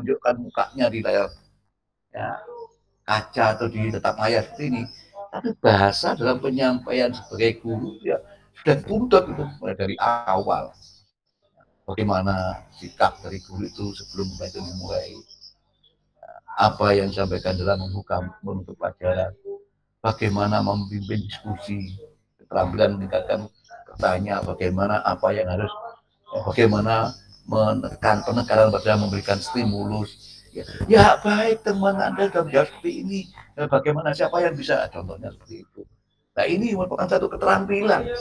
menunjukkan mukanya di layar ya, kaca atau di tetap layar seperti ini. Tapi bahasa dalam penyampaian sebagai guru ya sudah tuntut itu mulai dari awal. Bagaimana sikap dari guru itu sebelum itu dimulai, apa yang disampaikan dalam membuka menutup pelajaran, bagaimana memimpin diskusi, keterampilan meningkatkan bertanya, bagaimana apa yang harus, bagaimana menekan penekanan pada memberikan stimulus. Ya baik teman Anda sudah menjawab seperti ini, bagaimana siapa yang bisa, contohnya seperti itu. Nah ini merupakan satu keterampilan,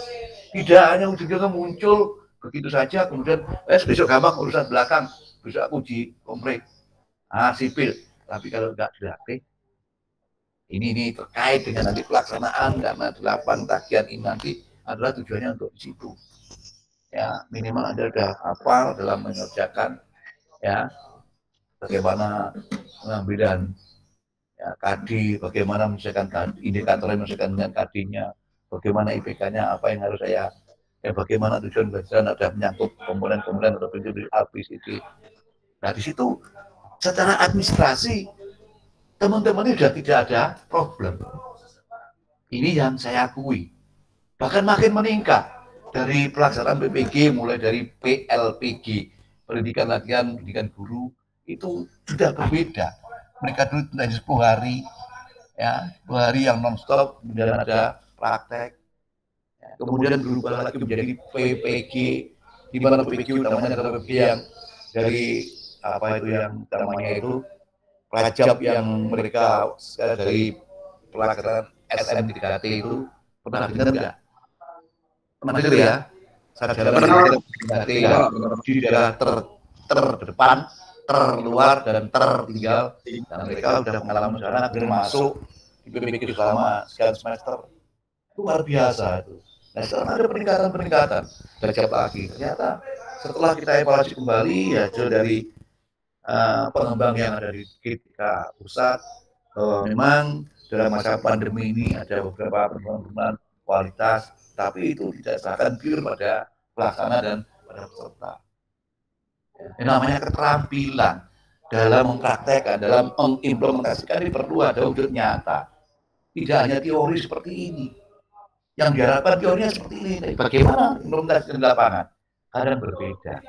tidak hanya ujung-ujungnya muncul begitu saja kemudian besok gampang urusan belakang, besok aku uji komplek sipil, tapi kalau nggak dilatih ini terkait dengan nanti pelaksanaan karena 8 tagihan ini nanti adalah tujuannya untuk di situ. Ya, minimal Anda sudah hafal dalam mengerjakan ya bagaimana pengambilan ya, KD, bagaimana menyelesaikan indikator yang menyelesaikan dengan KD-nya, bagaimana IPK-nya, apa yang harus saya bagaimana tujuan belajar ada menyangkut komponen-komponen atau prinsip ABCD. Nah di situ secara administrasi teman-teman ini sudah tidak ada problem. Ini yang saya akui. Bahkan makin meningkat dari pelaksanaan PPG mulai dari PLPG, pendidikan latihan pendidikan guru itu sudah berbeda. Mereka dulu 10 hari ya, 2 hari yang non-stop, kemudian ada praktek. Kemudian berubah lagi menjadi PPG, di mana PPG utamanya adalah PPG yang dari apa itu yang namanya itu pelajar yang mereka dari pelaksanaan SN3T itu pernah dengar nggak? Pernah dengar ya? Sarjana SN3T ya, di daerah terdepan, terluar dan tertinggal. Dan mereka sudah mengalami sana masuk di PPG selama sekian semester. Itu luar biasa itu. Nah sekarang ada peningkatan derajat lagi. Ternyata setelah kita evaluasi kembali ya dari pengembang yang ada di GTK pusat bahwa memang dalam masa pandemi ini ada beberapa penurunan kualitas, tapi itu tidak serahkan pure pada pelaksana dan pada peserta. Ini namanya keterampilan dalam mempraktekkan, dalam mengimplementasikan ini perlu ada wujud nyata. Tidak hanya teori seperti ini. Yang diharapkan teorinya seperti ini. Bagaimana implementasi di lapangan? Kadang berbeda.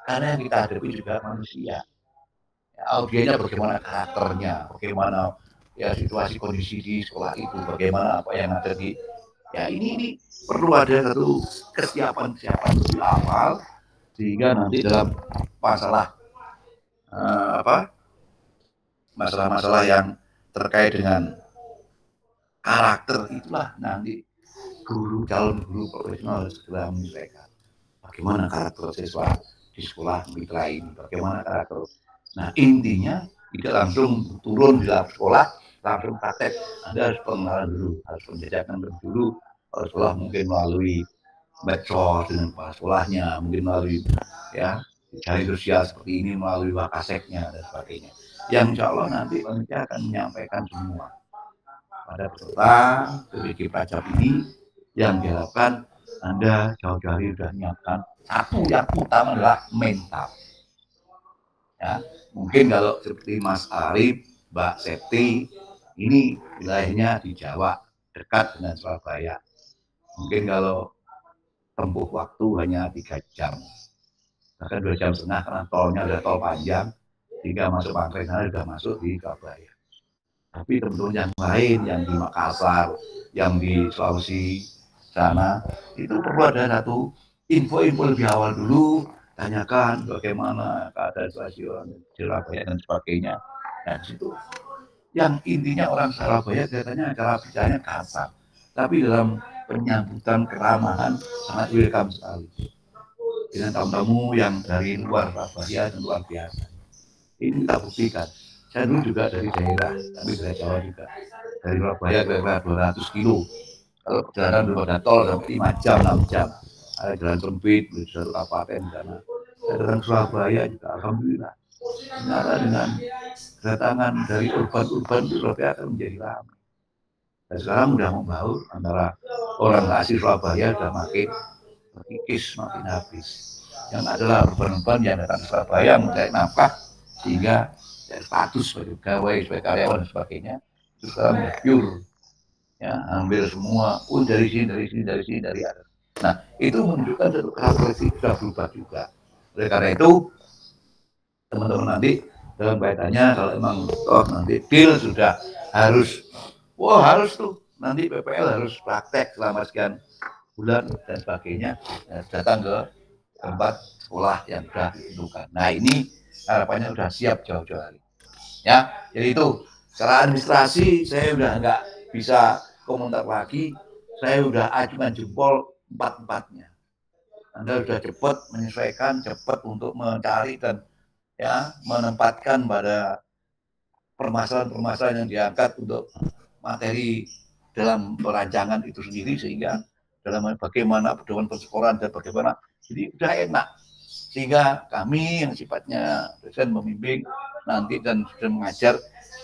Karena yang kita hadapi juga manusia. Ya, audiennya bagaimana karakternya, bagaimana ya situasi kondisi di sekolah itu, bagaimana apa yang ada di ya ini perlu ada satu kesiapan di awal sehingga nanti dalam masalah masalah-masalah yang terkait dengan karakter itulah nanti calon guru profesional harus segera menyesuaikan bagaimana karakter siswa di sekolah mitra ini, bagaimana karakter. Nah intinya tidak langsung turun di dalam sekolah langsung praktek. Anda harus pengenalan dulu, harus penjajakan dulu sekolah, mungkin melalui medsos dengan kepala sekolahnya, mungkin melalui ya jaring sosial seperti ini, melalui wakaseknya dan sebagainya. Yang insya Allah nanti panitia akan menyampaikan semua pada peserta PPG Prajab ini yang diharapkan Anda jauh-jauh hari sudah menyiapkan satu yang utama adalah mental. Ya, mungkin kalau seperti Mas Arif, Mbak Septi, ini wilayahnya di Jawa, dekat dengan Surabaya. Mungkin kalau tempuh waktu hanya 3 jam, bahkan 2 jam setengah karena tolnya ada tol panjang, sehingga masuk Mangkring sana sudah masuk di Surabaya. Tapi teman-teman yang lain, yang di Makassar, yang di Sulawesi sana, itu perlu ada satu info-info lebih awal dulu, tanyakan bagaimana keadaan stasiun Surabaya dan sebagainya. Nah situ yang intinya orang Surabaya katanya cara bicaranya kasar, tapi dalam penyambutan keramahan sangat welcome sekali dengan tamu-tamu yang dari luar Surabaya dan luar biasa. Ini kita buktikan. Saya dulu juga dari daerah, tapi dari Jawa juga. Dari Surabaya kira-kira 200 kilo. Kalau perjalanan belum ada tol sampai 5 jam, 6 jam. Ada jalan sempit, di satu kabupaten di sana. Dari Surabaya juga, alhamdulillah. Ternyata dengan kedatangan dari urban itu Surabaya akan menjadi ramai. Dan sekarang sudah membaur antara orang asli Surabaya sudah makin terkikis, makin habis. Yang adalah urban yang datang ke Surabaya mencari nafkah sehingga status sebagai pegawai, sebagai karyawan dan sebagainya itu sekarang pure, ya ambil semua dari sini dari atas. Nah itu menunjukkan satu karakteristik sudah berubah juga. Oleh karena itu teman-teman nanti dalam kaitannya kalau emang nanti deal sudah harus harus tuh nanti PPL harus praktek selama sekian bulan dan sebagainya, datang ke tempat sekolah yang sudah ditentukan. Nah ini harapannya sudah siap jauh-jauh hari. Ya, jadi itu secara administrasi saya udah nggak bisa komentar lagi. Saya udah ajukan jempol empat-empatnya. Anda sudah cepat menyesuaikan, cepat untuk mencari dan ya menempatkan pada permasalahan-permasalahan yang diangkat untuk materi dalam perancangan itu sendiri, sehingga dalam bagaimana pedoman persekolahan dan bagaimana, jadi udah enak, sehingga kami yang sifatnya dosen membimbing nanti dan sudah mengajar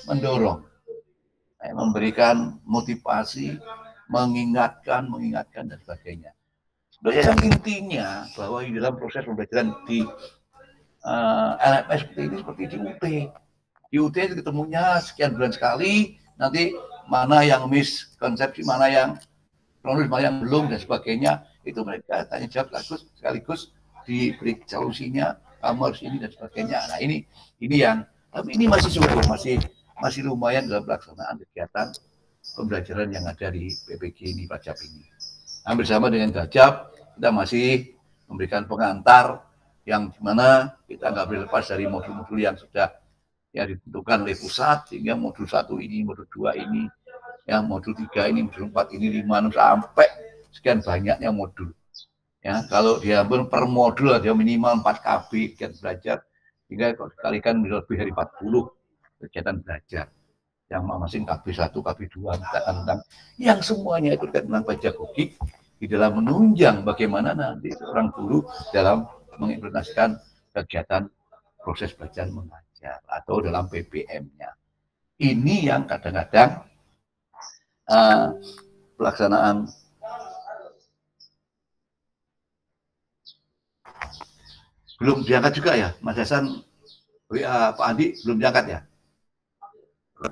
mendorong, memberikan motivasi, mengingatkan dan sebagainya. Sebenarnya yang intinya bahwa di dalam proses pembelajaran di LMS seperti ini seperti di UT. Di UT ketemunya sekian bulan sekali, nanti mana yang miskonsepsi, mana yang kronologis, mana yang belum dan sebagainya, itu mereka tanya jawab sekaligus diberi solusinya, kamu harus ini dan sebagainya. Nah ini yang, tapi ini masih cukup, masih lumayan dalam pelaksanaan kegiatan pembelajaran yang ada di PPG ini, Pajab ini. Hampir sama dengan Gajab, kita masih memberikan pengantar yang dimana kita nggak boleh lepas dari modul-modul yang sudah ya ditentukan oleh pusat, sehingga modul 1 ini, modul 2 ini, yang modul 3 ini, modul 4 ini, 5, sampai sekian banyaknya modul. Ya, kalau dia per modul dia minimal 4 KB kegiatan belajar, sehingga kalau dikalikan lebih dari 40 kegiatan belajar. Yang masing KB 1, KB 2, tentang yang semuanya itu tentang pedagogik di dalam menunjang bagaimana nanti seorang guru dalam mengimplementasikan kegiatan proses belajar mengajar atau dalam PPM-nya. Ini yang kadang-kadang pelaksanaan belum diangkat juga ya, Mas Hasan, Pak Andi belum diangkat ya?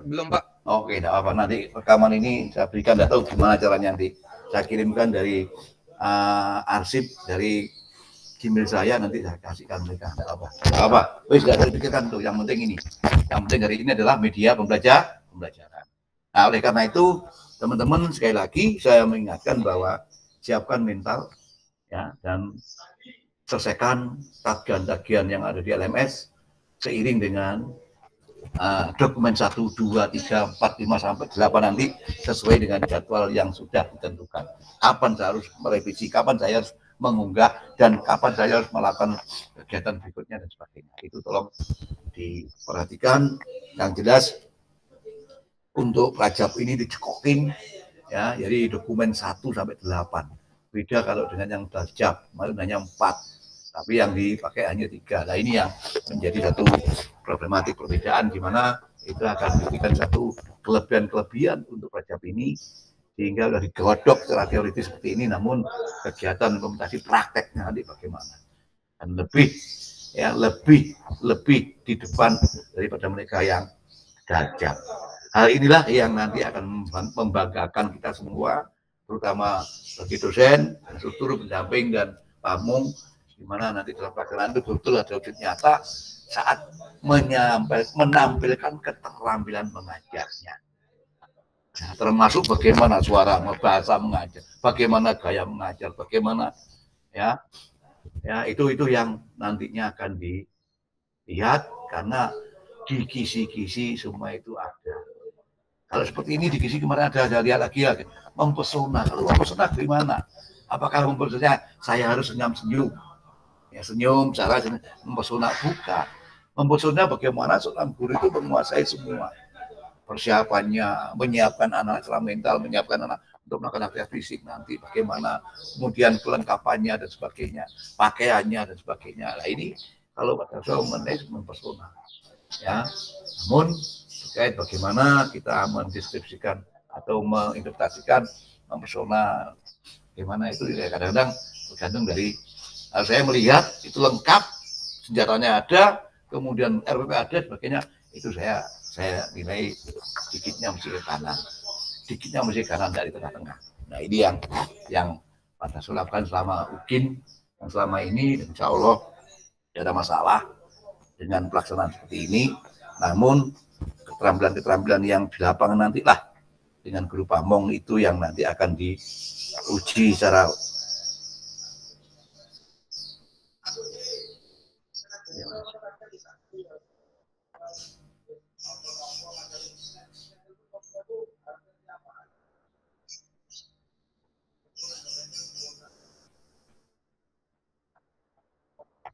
Belum Pak. Oke, tidak apa. Nanti rekaman ini saya berikan, tidak tahu gimana caranya nanti. Saya kirimkan dari arsip dari Gmail saya, nanti saya kasihkan mereka. Tidak apa. Wis tidak saya pikirkan tuh. Yang penting ini. Yang penting hari ini adalah media pembelajaran. Nah, oleh karena itu, teman-teman sekali lagi saya mengingatkan bahwa siapkan mental ya, dan selesaikan tagihan-tagihan yang ada di LMS seiring dengan dokumen 1, 2, 3, 4, 5 sampai 8 nanti sesuai dengan jadwal yang sudah ditentukan. Kapan saya harus merevisi, kapan saya harus mengunggah, dan kapan saya harus melakukan kegiatan berikutnya dan sebagainya. Itu tolong diperhatikan. Yang jelas untuk Rajab ini dicekokin ya, jadi dokumen 1 sampai 8. Beda kalau dengan yang Rajab, kemarin hanya 4. Tapi yang dipakai hanya 3. Nah ini yang menjadi satu problematik perbedaan, di mana itu akan memberikan satu kelebihan untuk Rajab ini, sehingga sudah digodok secara teoritis seperti ini, namun kegiatan implementasi prakteknya nanti bagaimana, dan lebih di depan daripada mereka yang Rajab. Hal inilah yang nanti akan membanggakan kita semua, terutama bagi dosen, struktur pendamping dan pamung, di mana nanti dalam pelaksanaan itu betul ada wujud nyata saat menampilkan keterampilan mengajarnya. Nah, termasuk bagaimana suara, bahasa mengajar, bagaimana gaya mengajar, bagaimana ya itu yang nantinya akan dilihat, karena di kisi-kisi semua itu ada. Kalau seperti ini di kisi kemarin ada lihat lagi ya, mempesona. Kalau mempesona gimana? Apakah mempesona saya harus senyum-senyum? Ya senyum, cara mempesona, bukan. Mempesona bagaimana seorang guru itu menguasai semua persiapannya, menyiapkan anak secara mental, menyiapkan anak untuk melakukan aktivitas fisik nanti, bagaimana kemudian kelengkapannya dan sebagainya, pakaiannya dan sebagainya. Nah ini kalau pada saya mempesona, ya. Namun terkait bagaimana kita mendeskripsikan atau menginterpretasikan mempesona, bagaimana itu ya kadang-kadang tergantung dari saya melihat itu lengkap, senjatanya ada, kemudian RPP ada, sebagainya. itu saya nilai dikitnya mesti ke kanan, dari tengah-tengah. Nah ini yang Pak Dasul lakukan selama UKIN yang selama ini, dan insya Allah tidak ada masalah dengan pelaksanaan seperti ini. Namun keterampilan-keterampilan yang di lapangan nantilah dengan guru pamong itu yang nanti akan diuji secara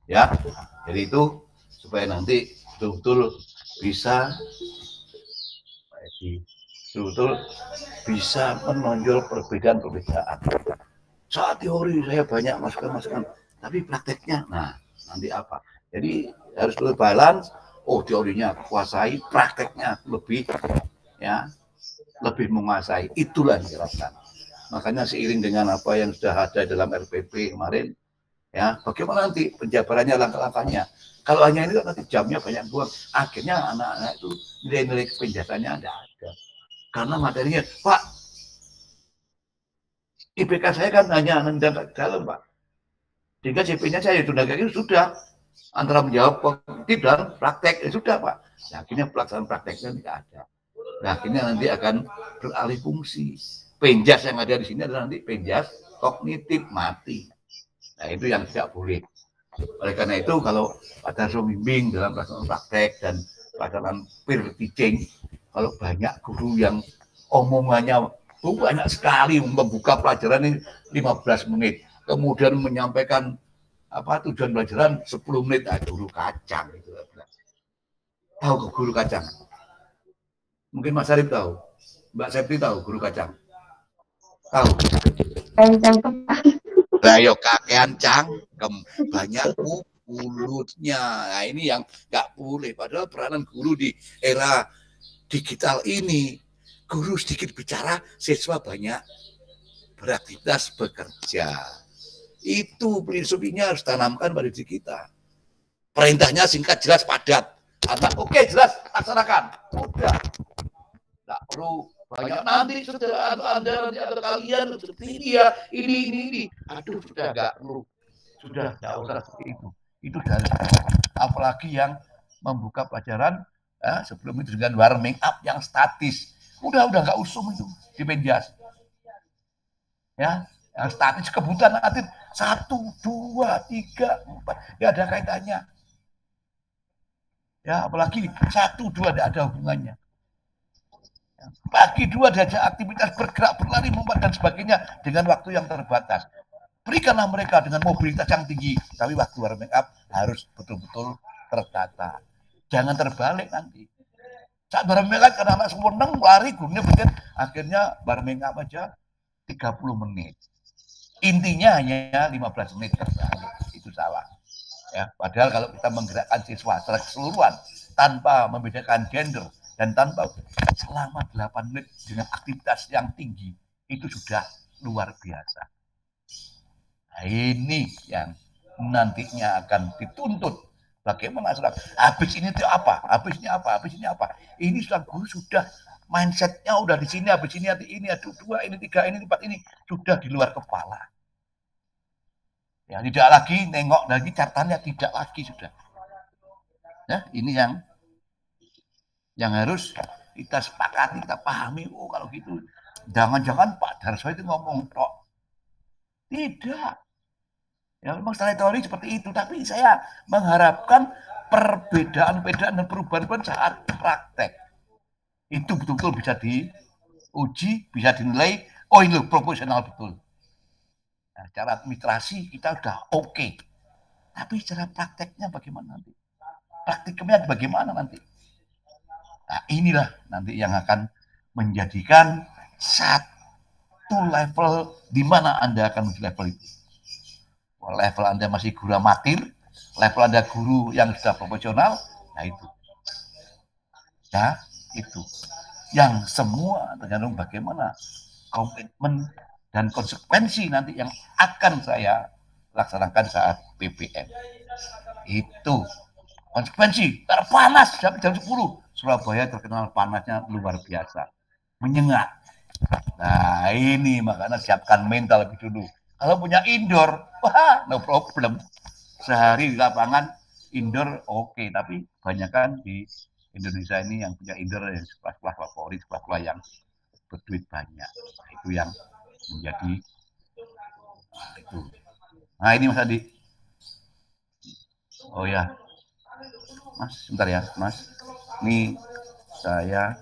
ya. Jadi itu supaya nanti betul-betul bisa menonjol perbedaan. Saat teori saya banyak masukan, tapi prakteknya, nah nanti apa? Jadi harus balance. Oh teorinya kuasai, prakteknya lebih menguasai. Itulah yang diharapkan. Makanya seiring dengan apa yang sudah ada dalam RPP kemarin, ya bagaimana nanti penjabarannya, langkah-langkahnya. Kalau hanya ini nanti jamnya banyak buang, akhirnya anak-anak itu nilai-nilai penjelasannya ada. Karena materinya, Pak, IPK saya kan hanya nendang ke dalam, Pak. Sehingga CP-nya saya itu itu sudah antara menjawab kognitif dan praktek, sudah, Pak. Nah, akhirnya pelaksanaan prakteknya tidak ada. Nah, akhirnya nanti akan beralih fungsi. Penjas yang ada di sini adalah nanti penjas kognitif mati. Nah, itu yang tidak boleh. Oleh karena itu, kalau ada bimbing dalam pelaksanaan praktek dan pelaksanaan peer teaching, kalau banyak guru yang omongannya banyak sekali, membuka pelajaran ini 15 menit, kemudian menyampaikan tujuan pelajaran 10 menit, guru kacang itu. Tahu guru kacang? Mungkin Mas Arif tahu, Mbak Septi tahu guru kacang? Tahu? Nah, yo kakean cangkem, banyak mulutnya. Nah, ini yang nggak boleh. Padahal peranan guru di era digital ini, guru sedikit bicara, siswa banyak beraktivitas bekerja. Itu filosofinya harus tanamkan pada diri kita. Perintahnya singkat, jelas, padat. Anak oke, jelas, laksanakan. Udah. Nggak perlu banyak nanti sudah ada kalian seperti ini. Aduh, sudah nggak perlu. Sudah nggak usah seperti itu. Itu dari apalagi yang membuka pelajaran sebelum itu dengan warming up yang statis. Udah nggak usum itu di penjas. Ya, yang statis kebutuhan atlet 1, 2, 3, 4 ya ada kaitannya. Ya, apalagi 1, 2 tidak ada hubungannya. Pagi 2 diajak aktivitas bergerak, berlari, lompat dan sebagainya dengan waktu yang terbatas. Berikanlah mereka dengan mobilitas yang tinggi, tapi waktu warming up harus betul-betul tertata. Jangan terbalik nanti. Saat warming up karena anak seneng lari, gurunya bikin akhirnya warming up aja 30 menit. Intinya hanya 15 menit terbalik. Itu salah. Ya, padahal kalau kita menggerakkan siswa secara keseluruhan tanpa membedakan gender dan tanpa selama 8 menit dengan aktivitas yang tinggi, itu sudah luar biasa. Nah, ini yang nantinya akan dituntut. Bagaimana habis ini itu apa? Habis ini apa? Ini sudah mindsetnya udah di sini, habis ini ini, aduh 2, ini 3, ini 4, ini sudah di luar kepala. Ya, tidak lagi nengok lagi catatannya, tidak lagi sudah. Ya, ini yang harus kita sepakati, kita pahami. Oh, kalau gitu jangan-jangan Pak Darso itu ngomong tok. Tidak. Ya, memang secara teori seperti itu, tapi saya mengharapkan perbedaan dan perubahan saat praktek itu betul-betul bisa diuji, bisa dinilai. Oh, ini proporsional betul. Nah, secara administrasi kita udah oke. Tapi secara prakteknya bagaimana nanti? Praktiknya bagaimana nanti? Nah, inilah nanti yang akan menjadikan satu level di mana Anda akan menuju level itu. Level Anda masih guru amatir, level Anda guru yang sudah profesional, nah itu. Ya, itu. Yang semua tergantung bagaimana komitmen dan konsekuensi nanti yang akan saya laksanakan saat PPM. Itu konsekuensi terpanas jam 10 Surabaya terkenal panasnya luar biasa, menyengat. Nah ini makanya siapkan mental lebih dulu. Kalau punya indoor, wah no problem. Sehari di lapangan indoor oke, tapi kebanyakan di Indonesia ini yang punya indoor ya sekolah-sekolah favorit, sekolah-sekolah yang berduit banyak. Nah, itu yang menjadi itu. Nah ini Mas Adi. Oh ya, Mas, sebentar ya, Mas. Ini saya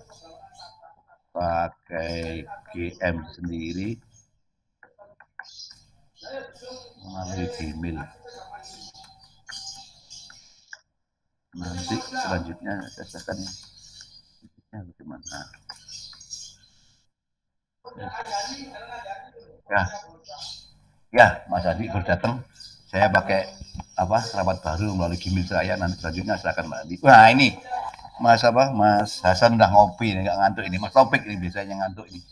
pakai GM sendiri melalui Gmail. Nanti selanjutnya saya serahkan ya bagaimana. Ya, ya Mas Adi baru datang. Saya pakai apa kerabat baru melalui Gmail saya. Nanti selanjutnya saya akan mandi. Wah ini Mas apa Mas Hasan udah ngopi nih, nggak ngantuk ini. Mas Topik ini biasanya ngantuk ini.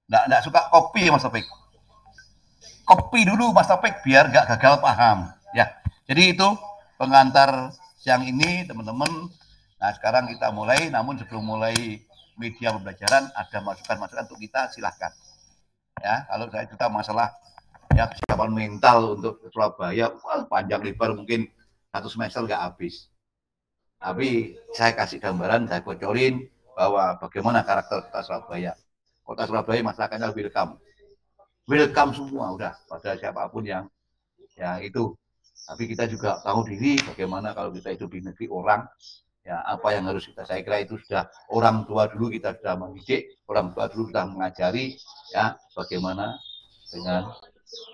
Nggak suka kopi ya Mas Topik. Kopi dulu Mas Topik biar nggak gagal paham. Ya, jadi itu pengantar siang ini teman-teman. Nah sekarang kita mulai. Namun sebelum mulai media pembelajaran ada masukan-masukan untuk kita silahkan. Ya, kalau saya cerita masalah ya kesiapan mental untuk Surabaya, wah, panjang lebar mungkin 1 semester nggak habis. Tapi saya kasih gambaran, saya bocorin bahwa bagaimana karakter kota Surabaya. Kota Surabaya masyarakatnya welcome. Welcome semua udah pada siapapun yang ya itu. Tapi kita juga tahu diri bagaimana kalau kita hidup di negeri orang, ya apa yang harus kita, saya kira itu sudah orang tua dulu kita sudah mendidik, orang tua dulu sudah mengajari ya bagaimana dengan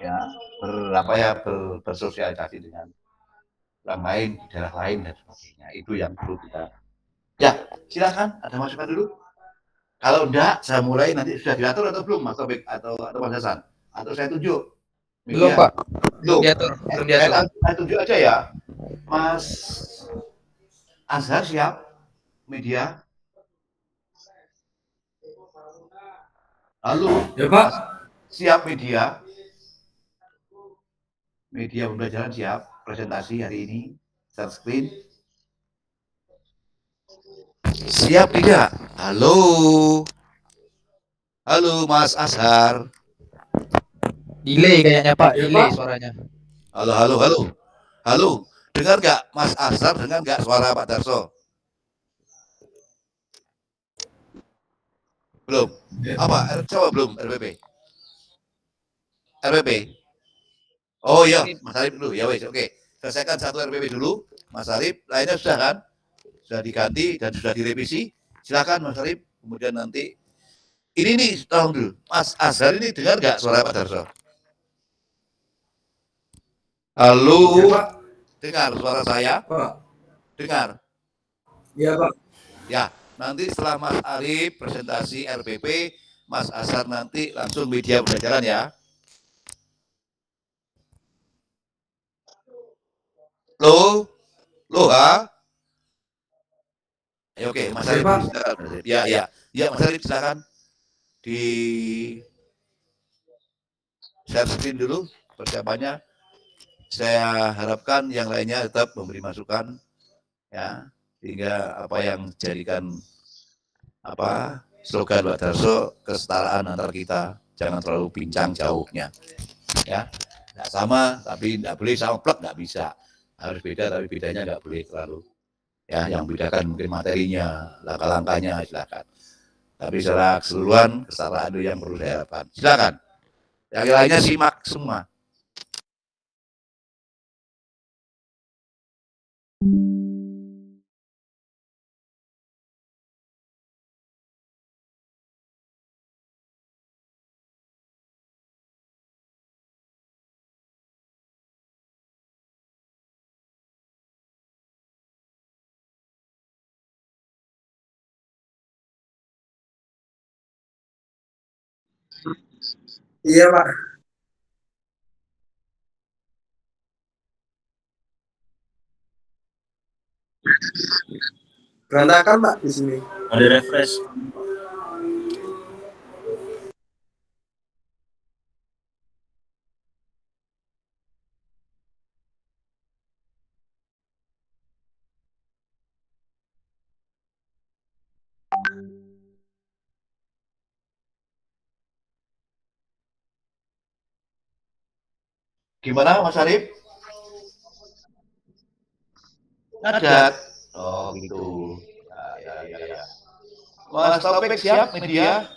ya bersosialisasi dengan orang lain di daerah lain dan sebagainya. Itu yang perlu kita. Ya, silakan ada masukan dulu. Kalau enggak, saya mulai nanti sudah diatur atau belum Mas Topik atau Mas Hasan? Atau saya tunjuk? Belum, Media. Pak. Belum diatur, belum diatur. Saya tunjuk aja ya. Mas Azhar siap? Media? Halo? Ya, Pak. Siap media? Media pembelajaran siap? Presentasi hari ini? Start screen? Siap tidak? Halo? Halo Mas Azhar? Delay kayaknya, Pak. Delay suaranya. Halo, halo, halo. Halo, dengar nggak Mas Azhar, dengar nggak suara Pak Darso? Belum. Apa? Coba belum RPP. RPP. Oh iya, Mas Arif dulu. Ya wes, oke. Selesaikan satu RPP dulu, Mas Arif. Lainnya sudah kan? Sudah diganti dan sudah direvisi. Silakan Mas Arif. Kemudian nanti ini nih, tolong dulu. Mas Azhar ini dengar nggak suara Pak Darso? Halo, ya, Pak. Dengar suara saya? Pak. Dengar. Iya Pak. Ya, nanti setelah Mas Arif presentasi RPP, Mas Azhar nanti langsung media pembelajaran ya. Loh, loh ha? Ya, oke, Mas Arif silakan. Ya, ya, ya Mas Arif silakan di share screen dulu persiapannya. Saya harapkan yang lainnya tetap memberi masukan ya, sehingga apa yang dijadikan apa slogan Pak Darso, kesetaraan antar kita, jangan terlalu bincang jauhnya ya, nggak sama tapi nggak boleh sama plek, nggak bisa, harus beda tapi bedanya nggak boleh terlalu ya, yang bedakan mungkin materinya, langkah-langkahnya silakan, tapi secara keseluruhan kesetaraan itu yang perlu saya harapkan. Silakan yang lainnya simak semua. Iya, Pak. Berantakan, Pak, di sini. Ada refresh. Gimana Mas Arif? Ngadat. Oh gitu. Ya. Mas Taufik siap media?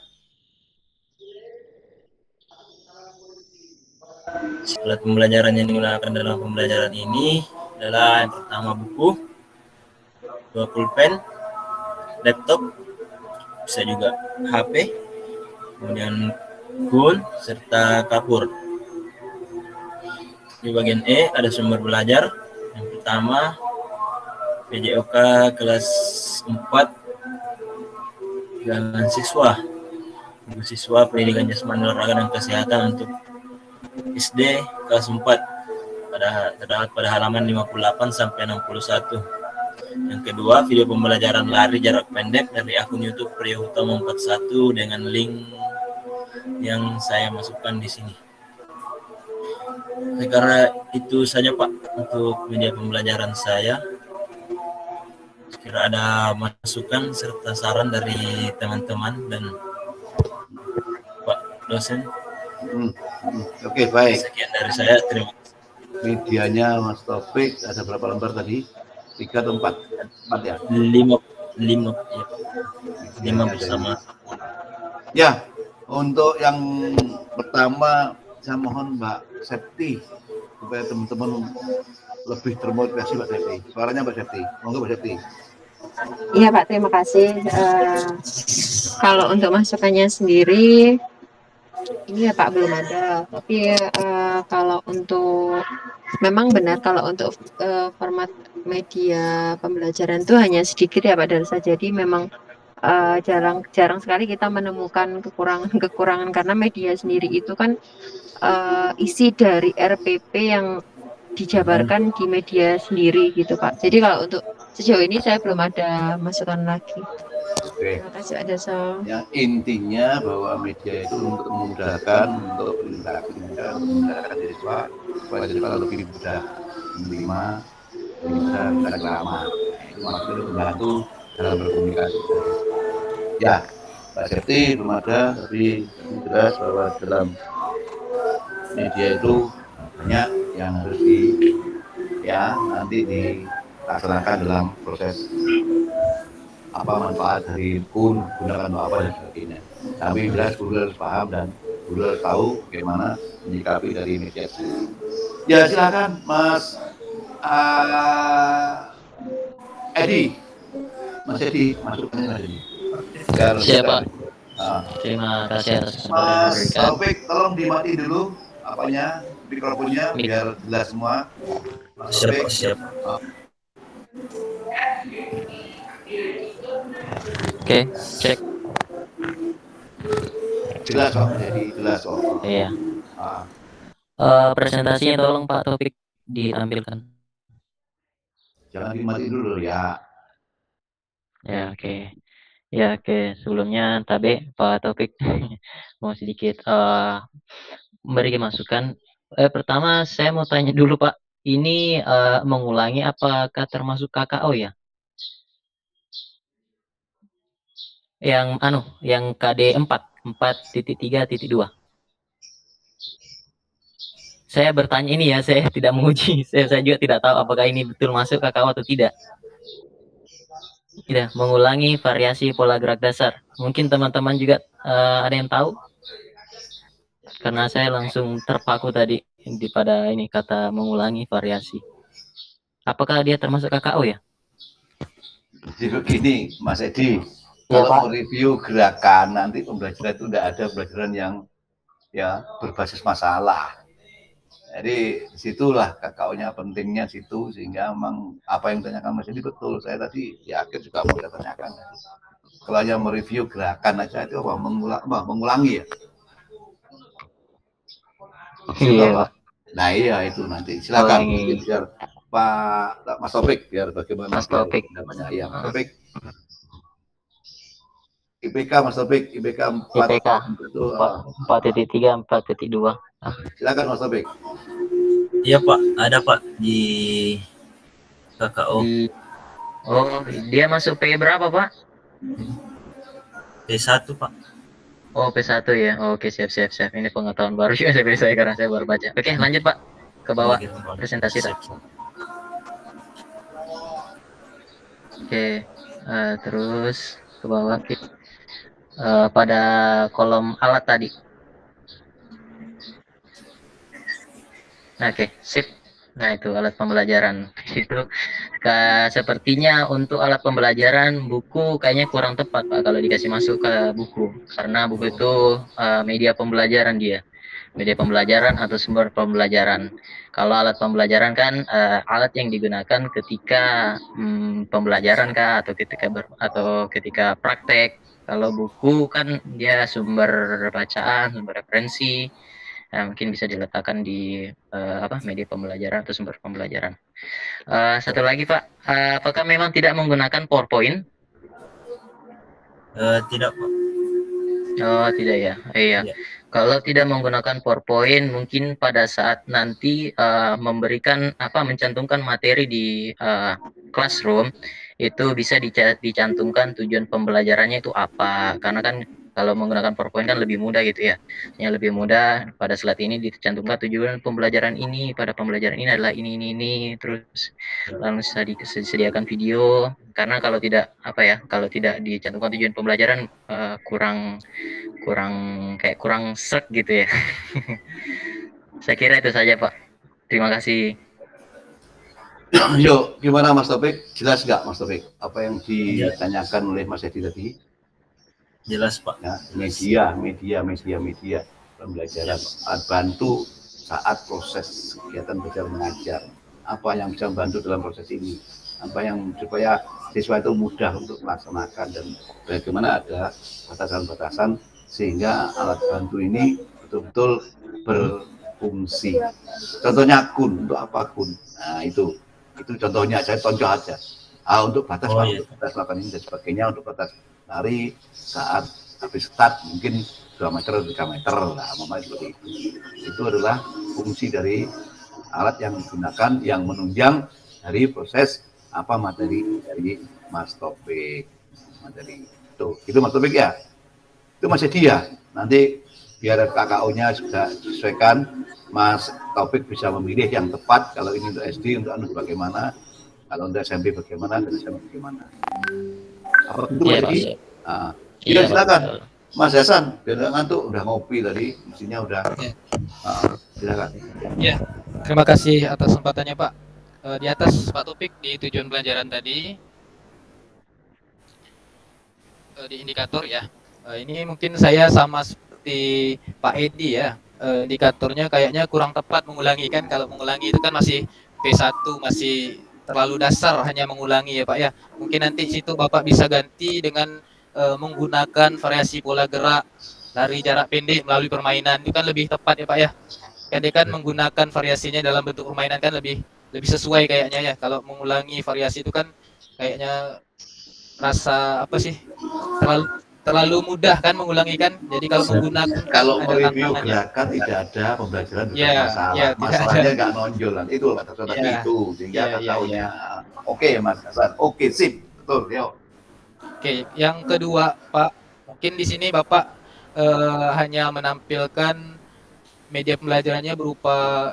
Alat pembelajaran yang digunakan dalam pembelajaran ini adalah yang pertama buku, 2 pulpen, laptop, bisa juga HP, kemudian gun, serta kapur. Di bagian E ada sumber belajar. Yang pertama PJOK kelas 4 Jalan Siswa, Buku Siswa Pendidikan Jasmani Olahraga dan Kesehatan untuk SD kelas 4 terdapat pada halaman 58 sampai 61. Yang kedua, video pembelajaran lari jarak pendek dari akun YouTube Priyo Utama 41 dengan link yang saya masukkan di sini. Karena itu saja Pak untuk media pembelajaran saya. Kira ada masukan serta saran dari teman-teman dan Pak dosen. Oke, baik. Sekian dari saya, terima kasih. Medianya Mas Taufik ada berapa lembar tadi? 3 atau 4? 4 ya? 5 bersama. Ya, untuk yang pertama saya mohon Mbak Septi supaya teman-teman lebih termotivasi Mbak Septi. Suaranya Mbak Septi. Monggo Mbak Septi. Iya Pak, terima kasih. Kalau untuk masukannya sendiri, ini ya Pak belum ada. Tapi kalau untuk, memang benar kalau untuk format media pembelajaran itu hanya sedikit ya Pak dari saya. Jadi memang jarang sekali kita menemukan kekurangan karena media sendiri itu kan isi dari RPP yang dijabarkan di media sendiri gitu Pak. Jadi kalau untuk sejauh ini saya belum ada masukan lagi. Oke. Terima kasih ada so. Yang intinya bahwa media itu untuk memudahkan untuk berinteraksi dengan memudahkan siswa supaya siswa lebih mudah menerima, bisa lama. Itu maksudnya membantu dalam berkomunikasi. Ya, Pak Septi belum ada, tapi jelas bahwa dalam media itu banyak yang harus nanti dilaksanakan dalam proses manfaat dari pun gunakan untuk apa dan sebagainya. Tapi jelas guru harus paham dan guru harus tahu bagaimana menyikapi dari media sendiri. Ya silakan Mas Edi, Mas Edi masukkannya Mas Edi. Siapa? Terima kasih atas kesempatan yang Mas diberikan. Taufik, tolong dimati dulu mikrofonnya biar jelas semua. Siap. Oke, cek. Jelas kok, jadi jelas kok. Iya. Presentasinya tolong Pak Taufik ditampilkan. Jangan dimati dulu ya. Ya, oke. Ya, oke. Sebelumnya Pak Taufik mau sedikit memberi masukan. Pertama saya mau tanya dulu Pak, ini mengulangi apakah termasuk KKO ya? Yang KD 4.3.2. Saya bertanya ini ya, saya tidak menguji. Saya juga tidak tahu apakah ini betul masuk KKO atau tidak. Tidak, mengulangi variasi pola gerak dasar. Mungkin teman-teman juga ada yang tahu? Karena saya langsung terpaku tadi pada ini kata mengulangi variasi. Apakah dia termasuk KKO ya? Jadi begini, Mas Edi, kalau mereview gerakan nanti pembelajaran itu tidak ada pembelajaran yang berbasis masalah. Jadi disitulah KKO-nya pentingnya situ, sehingga memang apa yang ditanyakan Mas Edi betul. Saya tadi yakin juga mau saya tanyakan. Kalau hanya mereview gerakan aja itu mengulangi ya. Iya. Nah iya itu nanti silakan biar Pak Mas Taufik biar bagaimana Mas Taufik namanya ya Mas Taufik. IPK Mas Taufik, IPK 4.3 4.2. Silakan Mas Taufik. Iya Pak, ada Pak di KKO. Oh, dia masuk P berapa Pak? P1 Pak. Oh, P1 ya. Oke, siap. Ini pengetahuan baru juga saya karena saya baru baca. Oke, lanjut Pak. ke bawah Oke, Pak. presentasi Siap, tak? siap. Oke, terus ke bawah pada kolom alat tadi. Oke, sip. Nah, itu alat pembelajaran. Itu sepertinya untuk alat pembelajaran buku kayaknya kurang tepat Pak kalau dikasih masuk ke buku. Karena buku itu media pembelajaran dia. Media pembelajaran atau sumber pembelajaran. Kalau alat pembelajaran kan alat yang digunakan ketika pembelajaran kah atau ketika praktek. Kalau buku kan dia sumber bacaan, sumber referensi. Mungkin bisa diletakkan di media pembelajaran atau sumber pembelajaran. Satu lagi Pak, apakah memang tidak menggunakan PowerPoint? Tidak, Pak. Oh tidak ya, iya. Iya. Kalau tidak menggunakan PowerPoint, mungkin pada saat nanti mencantumkan materi di classroom, itu bisa dicantumkan tujuan pembelajarannya itu apa. Karena kan kalau menggunakan PowerPoint kan lebih mudah gitu ya. Yang lebih mudah pada slide ini dicantumkan tujuan pembelajaran ini, pada pembelajaran ini adalah ini. Terus langsung disediakan video. Karena kalau tidak kalau tidak dicantumkan tujuan pembelajaran kurang serk gitu ya. Saya kira itu saja Pak. Terima kasih. Yuk, gimana Mas Taufik? Jelas nggak Mas Taufik? Apa yang ditanyakan oleh Mas Edi tadi? Jelas, Pak. Ya, media pembelajaran bantu saat proses kegiatan belajar mengajar. Apa yang bisa membantu dalam proses ini? Apa yang supaya siswa itu mudah untuk melaksanakan dan bagaimana ada batasan-batasan sehingga alat bantu ini betul-betul berfungsi. Contohnya kun untuk apa kun? Nah itu contohnya, saya contoh aja. Untuk batas waktu, batas lakukan ini dan sebagainya, untuk batas lari saat habis start mungkin 2 meter 3 meter lah, seperti itu. Itu adalah fungsi dari alat yang digunakan yang menunjang dari proses materi dari Mas Taufik. Materi itu Mas Taufik ya. Itu masih dia. Nanti biar KKO-nya sudah disesuaikan, Mas Taufik bisa memilih yang tepat. Kalau ini untuk SD, untuk anu bagaimana, kalau untuk SMP bagaimana, dan SMP bagaimana. Apa itu Mas? Iya, silakan. Mas Hasan, biar nggak ngantuk, udah ngopi tadi, isinya udah. Silakan. Ya, terima kasih atas kesempatannya Pak. Di atas Pak Taufik di tujuan pelajaran tadi, di indikator ya. Ini mungkin saya sama seperti Pak Edi ya. Indikatornya kayaknya kurang tepat mengulangi kan. Kalau mengulangi itu kan masih P1, masih terlalu dasar hanya mengulangi ya Pak ya. Mungkin nanti situ Bapak bisa ganti dengan menggunakan variasi pola gerak, lari jarak pendek melalui permainan. Itu kan lebih tepat ya Pak ya. Kan menggunakan variasinya dalam bentuk permainan kan lebih sesuai kayaknya ya. Kalau mengulangi variasi itu kan kayaknya rasa terlalu mudah kan mengulangi kan. Jadi kalau menggunakan review gerakan tidak ada pembelajaran masalah. Masalahnya nggak nonjol itu itu sehingga tahunya. Oke Mas Hasan. Oke sip. Betul, yuk. Oke, yang kedua Pak, mungkin di sini Bapak hanya menampilkan media pembelajarannya berupa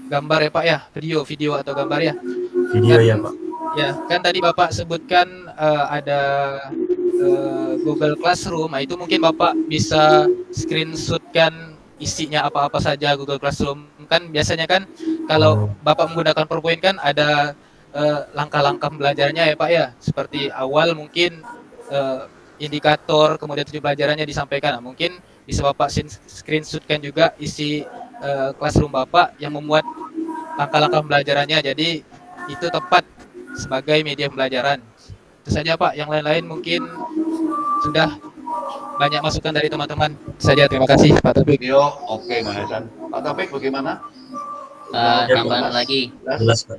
gambar ya Pak ya, video atau gambar ya. Video ya Pak. Ya, kan tadi Bapak sebutkan ada Google Classroom. Nah, itu mungkin Bapak bisa screenshotkan isinya apa-apa saja Google Classroom. Kan biasanya kan kalau Bapak menggunakan PowerPoint kan ada langkah-langkah pembelajarannya ya Pak ya. Seperti awal mungkin indikator, kemudian tujuan pelajarannya disampaikan. Nah, mungkin bisa Bapak screenshotkan juga isi Classroom Bapak yang memuat langkah-langkah pembelajarannya. Jadi itu tepat sebagai media pembelajaran. Itu saja Pak, yang lain-lain mungkin sudah banyak masukan dari teman-teman. Saja, terima kasih Pak Taufik. Oke Mas Hasan. Pak Taufik bagaimana? Tambahan lagi,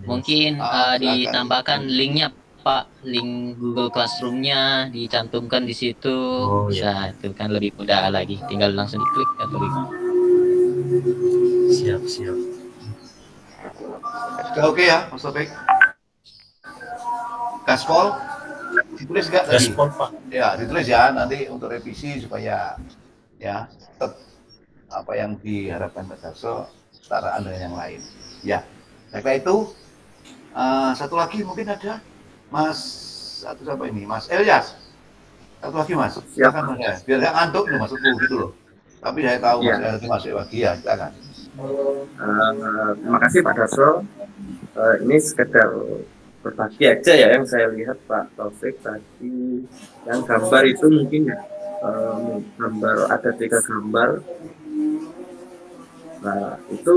mungkin ditambahkan linknya Pak, link Google Classroom-nya dicantumkan di situ. Bisa itu kan lebih mudah lagi, tinggal langsung diklik atau Siap. Sudah oke ya Mas Taufik? Gaspol ditulis nggak tadi? Gaspol Pak. Ya ditulis ya, nanti untuk revisi supaya ya tetap apa yang diharapkan Mas Darso kesetaraan dengan yang lain. Ya, saya kira itu. Satu lagi mungkin ada Mas, satu siapa ini? Mas Elias. Satu lagi Mas, silakan Mas ya. Biar nggak ngantuk loh maksudku gitu loh. Tapi saya tahu Mas Elias itu masuk lagi ya, silakan. Terima kasih Pak Darso. Ini sekedar berbagi aja ya yang saya lihat Pak Taufik tadi. Yang gambar itu mungkin ya, gambar ada 3 gambar. Nah, itu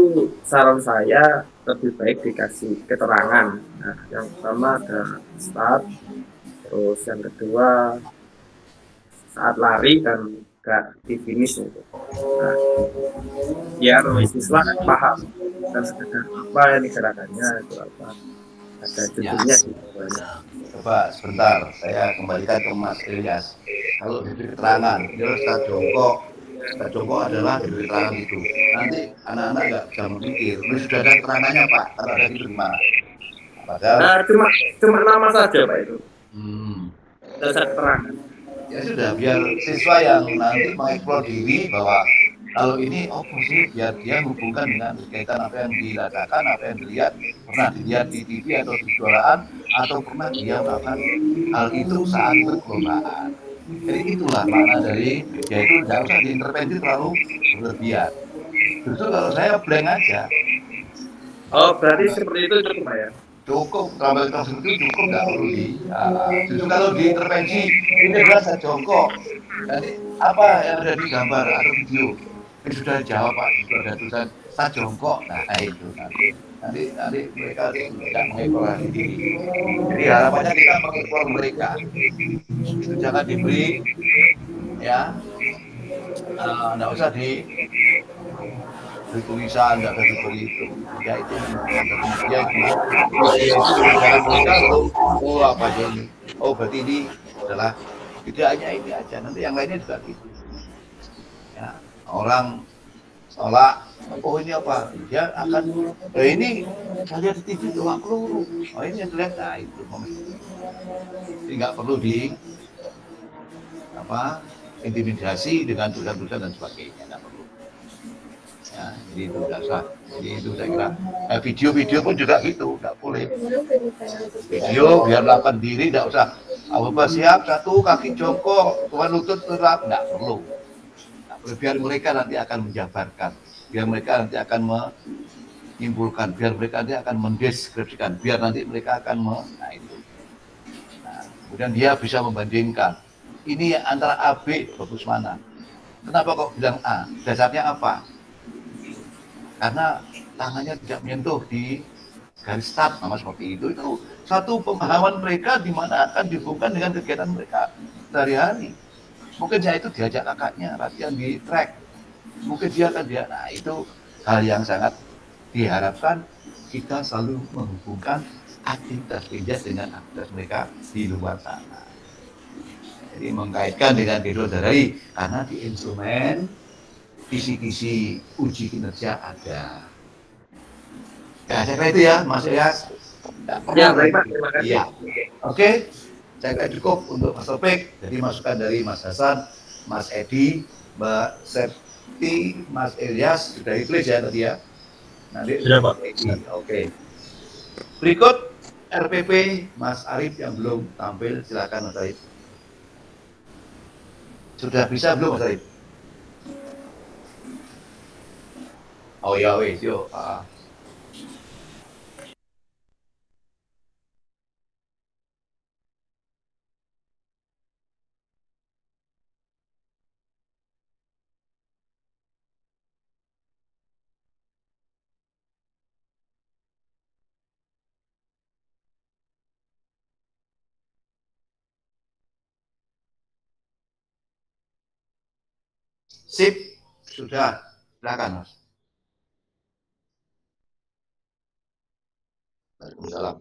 saran saya lebih baik dikasih keterangan. Nah, yang pertama ada start, terus yang kedua saat lari dan gak di finish itu. Nah, biar siswa paham dan sekedar apa yang gerakannya itu apa. Ada judulnya gitu. Coba sebentar, saya kembalikan ke Mas Ilyas. Kalau diberi keterangan, dia harus jongkok. Jongkok adalah diberi keterangan itu. Nanti anak-anak nggak bisa memikir. Ini sudah ada keterangannya Pak, kalau ada itu gimana? Padahal cuma nama saja Pak itu. Tidak ada keterangan. Ya sudah, biar siswa yang nanti mengeksplor diri bahwa kalau ini sih biar dia menghubungkan dengan berkaitan apa yang dirasakan, apa yang dilihat, pernah dilihat di TV atau di jualan, atau pernah dia melakukan hal itu saat perlombaan. Jadi itulah makna dari yaitu tidak usah diintervensi terlalu berlebihan. Justru kalau saya blank aja. Oh, berarti seperti itu cukup Pak ya? Cukup, kalau itu cukup, nggak perlu di. Justru kalau diintervensi ini adalah saya jongkok. Nanti apa yang ada di gambar atau video? Ini sudah dijawab Pak, sudah ada tulisan saya jongkok. Nah itu nanti mereka tidak mengeksplorasi diri. Jadi harapannya kita mengeksplor mereka. Itu jangan diberi ya, nggak usah di tulisan, nggak ada diberi itu. Ya itu kemudian jangan mereka apa ini? Oh berarti ini adalah tidak hanya ini aja, nanti yang lainnya juga gitu. Ya, orang sholat, oh ini apa? Dia akan, ini saya lihat di TV doang peluru. Oh ini yang dilihat, nah itu. Jadi nggak perlu di intimidasi dengan tulisan-tulisan dan sebagainya, nggak perlu. Ya, jadi itu dasar. Jadi itu saya kira video-video pun juga gitu, nggak boleh. Video biar melakukan diri, nggak usah. Apa siap, satu kaki jongkok, Tuhan lutut terap, nggak perlu. Biar mereka nanti akan menjabarkan, biar mereka nanti akan menyimpulkan, biar mereka nanti akan mendeskripsikan, biar nanti mereka akan itu. Nah, kemudian dia bisa membandingkan, ini antara A, B, bagus mana? Kenapa kok bilang A? Dasarnya apa? Karena tangannya tidak menyentuh di garis start, seperti itu. Itu satu pemahaman mereka di mana akan dihubungkan dengan kegiatan mereka sehari-hari. Mungkin saya itu diajak kakaknya latihan di track, mungkin dia akan nah itu hal yang sangat diharapkan kita selalu menghubungkan aktivitas kerja dengan aktivitas mereka di luar sana. Jadi mengkaitkan dengan kehidupan sehari-hari, karena di instrumen kisi-kisi uji kinerja ada. Ya saya kira itu ya Mas Elias. Ya baik Pak, terima kasih. Ya. Oke. Saya kira cukup untuk Mas Topik. Jadi masukan dari Mas Hasan, Mas Edi, Mbak Septi, Mas Elias sudah ditulis ya tadi ya. Nanti sudah Pak. Oke. Berikut RPP Mas Arif yang belum tampil, silakan Mas Arif. Sudah bisa belum Mas Arif? Oh ya wes yuk. Sip, sudah. Silakan Mas. Waalaikumsalam.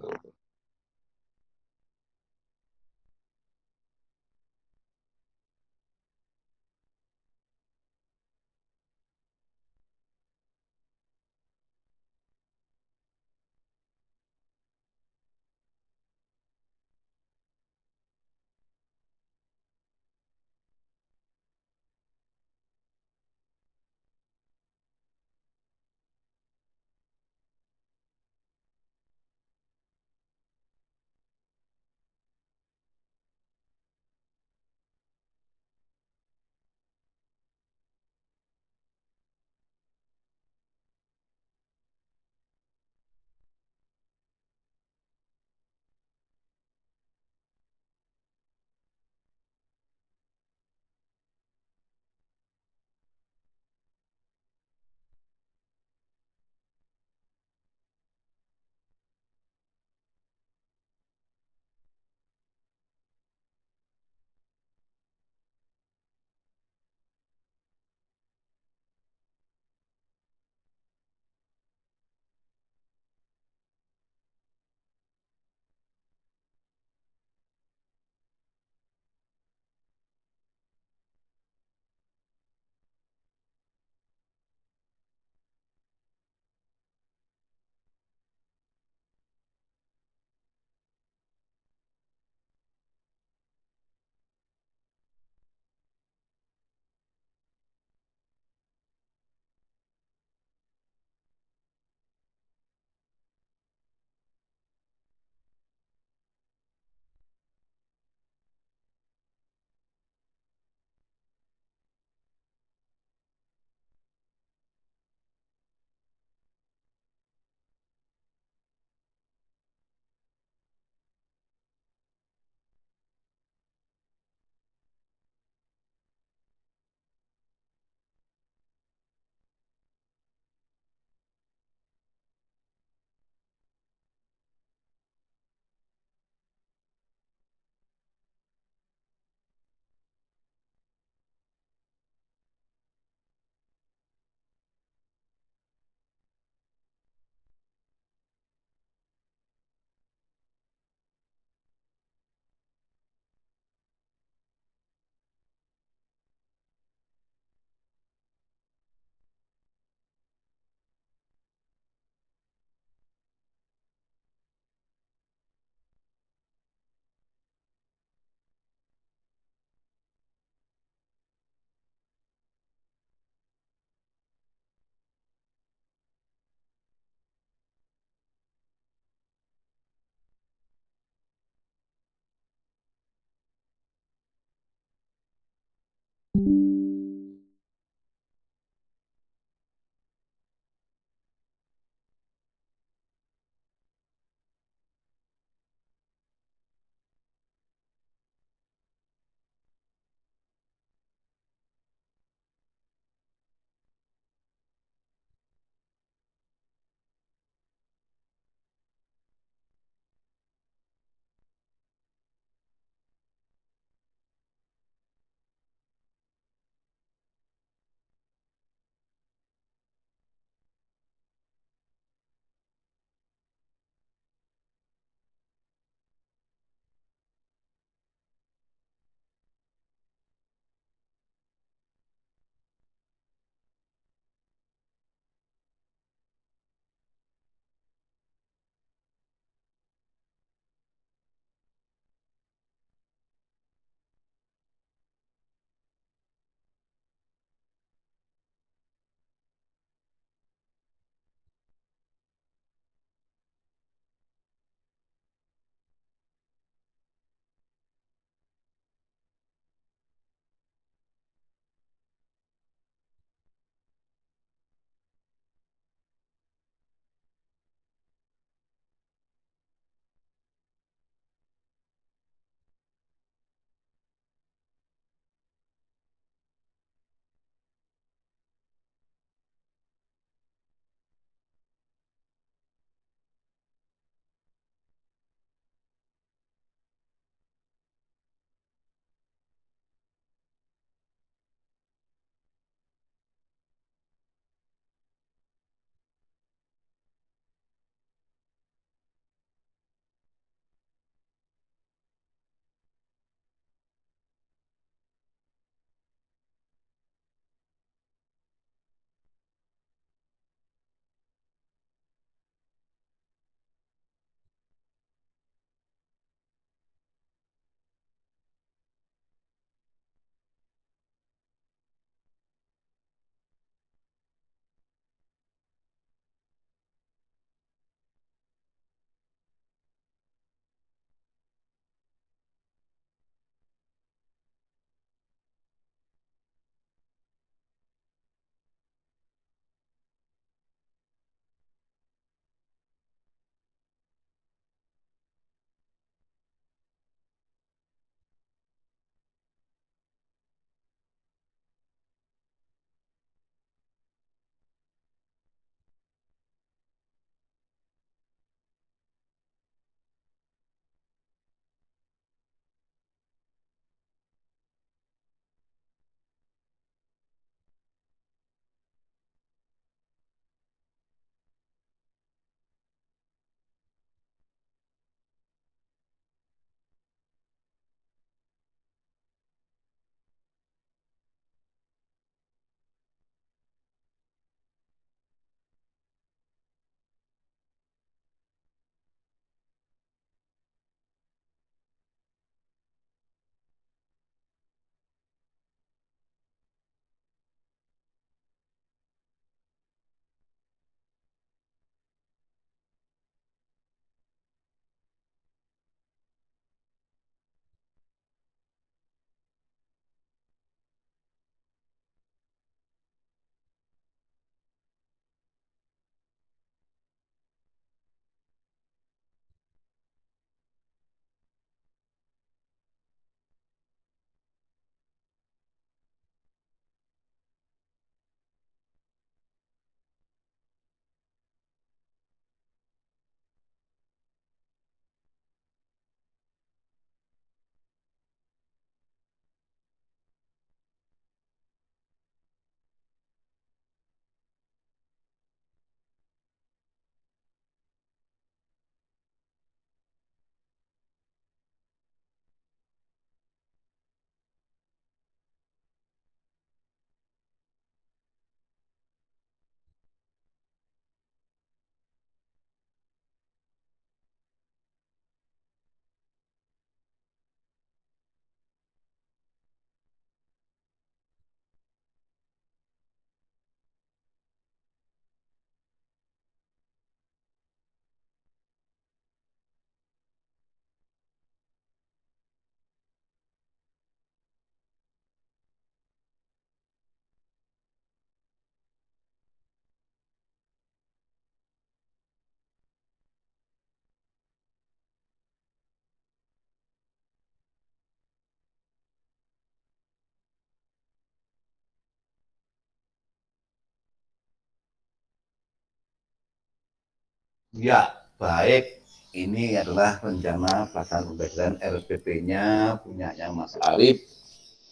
Ya, baik. Ini adalah rencana pelaksanaan pembelajaran RPP-nya punyanya Mas Arif,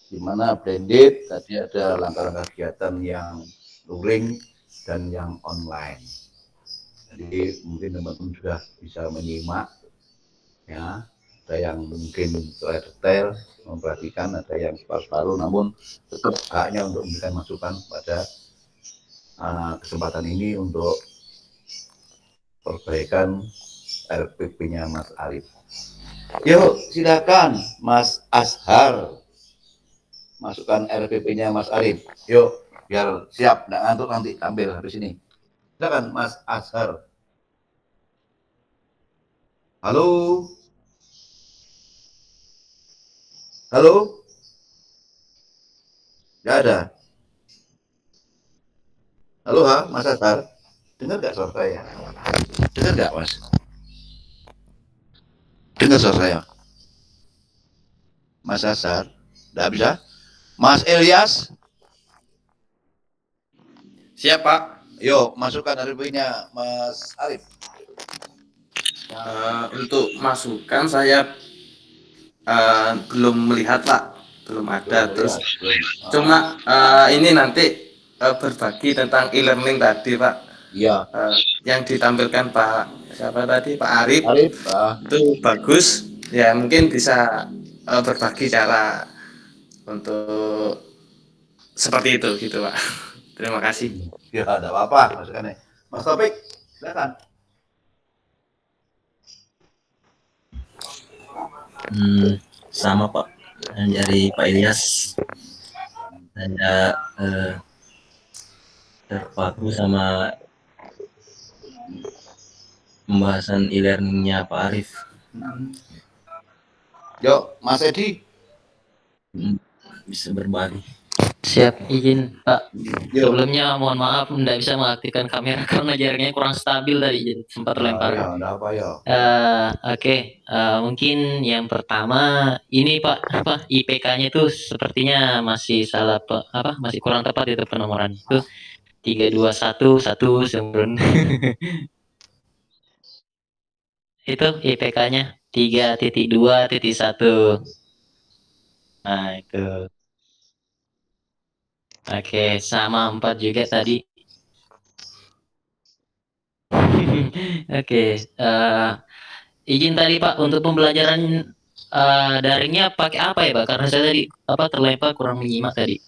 di mana blended tadi ada langkah-langkah kegiatan yang luring dan yang online. Jadi mungkin teman-teman sudah bisa menyimak, ya. Ada yang mungkin secara detail memperhatikan, ada yang separuh-separuh, namun tetap haknya untuk memberikan masukan pada kesempatan ini untuk perbaikan RPP-nya Mas Arif. Yuk, silakan Mas Ashar masukkan RPP-nya Mas Arif. Yuk, biar siap, nggak ngantuk nanti tampil habis ini. Silakan Mas Ashar. Halo, halo, nggak ada. Halo, Mas Ashar, dengar nggak suara saya? Dengar nggak, Mas? Dengar suara saya? Mas Ashar, nggak bisa? Mas Elias? Siap, Pak. Yuk, masukkan RPP-nya Mas Arif. Untuk masukan saya belum melihat, Pak. Belum ada. Terus cuma ini nanti berbagi tentang e-learning tadi, Pak. Iya. Yang ditampilkan Pak siapa tadi, Pak Arif. Itu bagus. Ya, mungkin bisa berbagi cara untuk seperti itu gitu, Pak. Terima kasih. Ya, ada apa-apa masukannya. Mas Taufik, silakan. Sama Pak, dari Pak Ilyas. Saya terpaku sama pembahasan e-learningnya Pak Arif. Yuk, Mas Edi. Bisa berbagi. Siap, izin Pak. Sebelumnya mohon maaf tidak bisa mengaktifkan kamera karena jaraknya kurang stabil tadi, jadi sempat terlempar. Oke, mungkin yang pertama ini Pak, IPK-nya itu sepertinya masih salah masih kurang tepat itu penomoran itu 3211 sempurna. Itu IPK-nya 3.2.1. Nah, itu. Oke, sama 4 juga tadi. Oke, izin tadi Pak untuk pembelajaran daringnya pakai apa ya Pak? Karena saya tadi terlempar kurang menyimak tadi.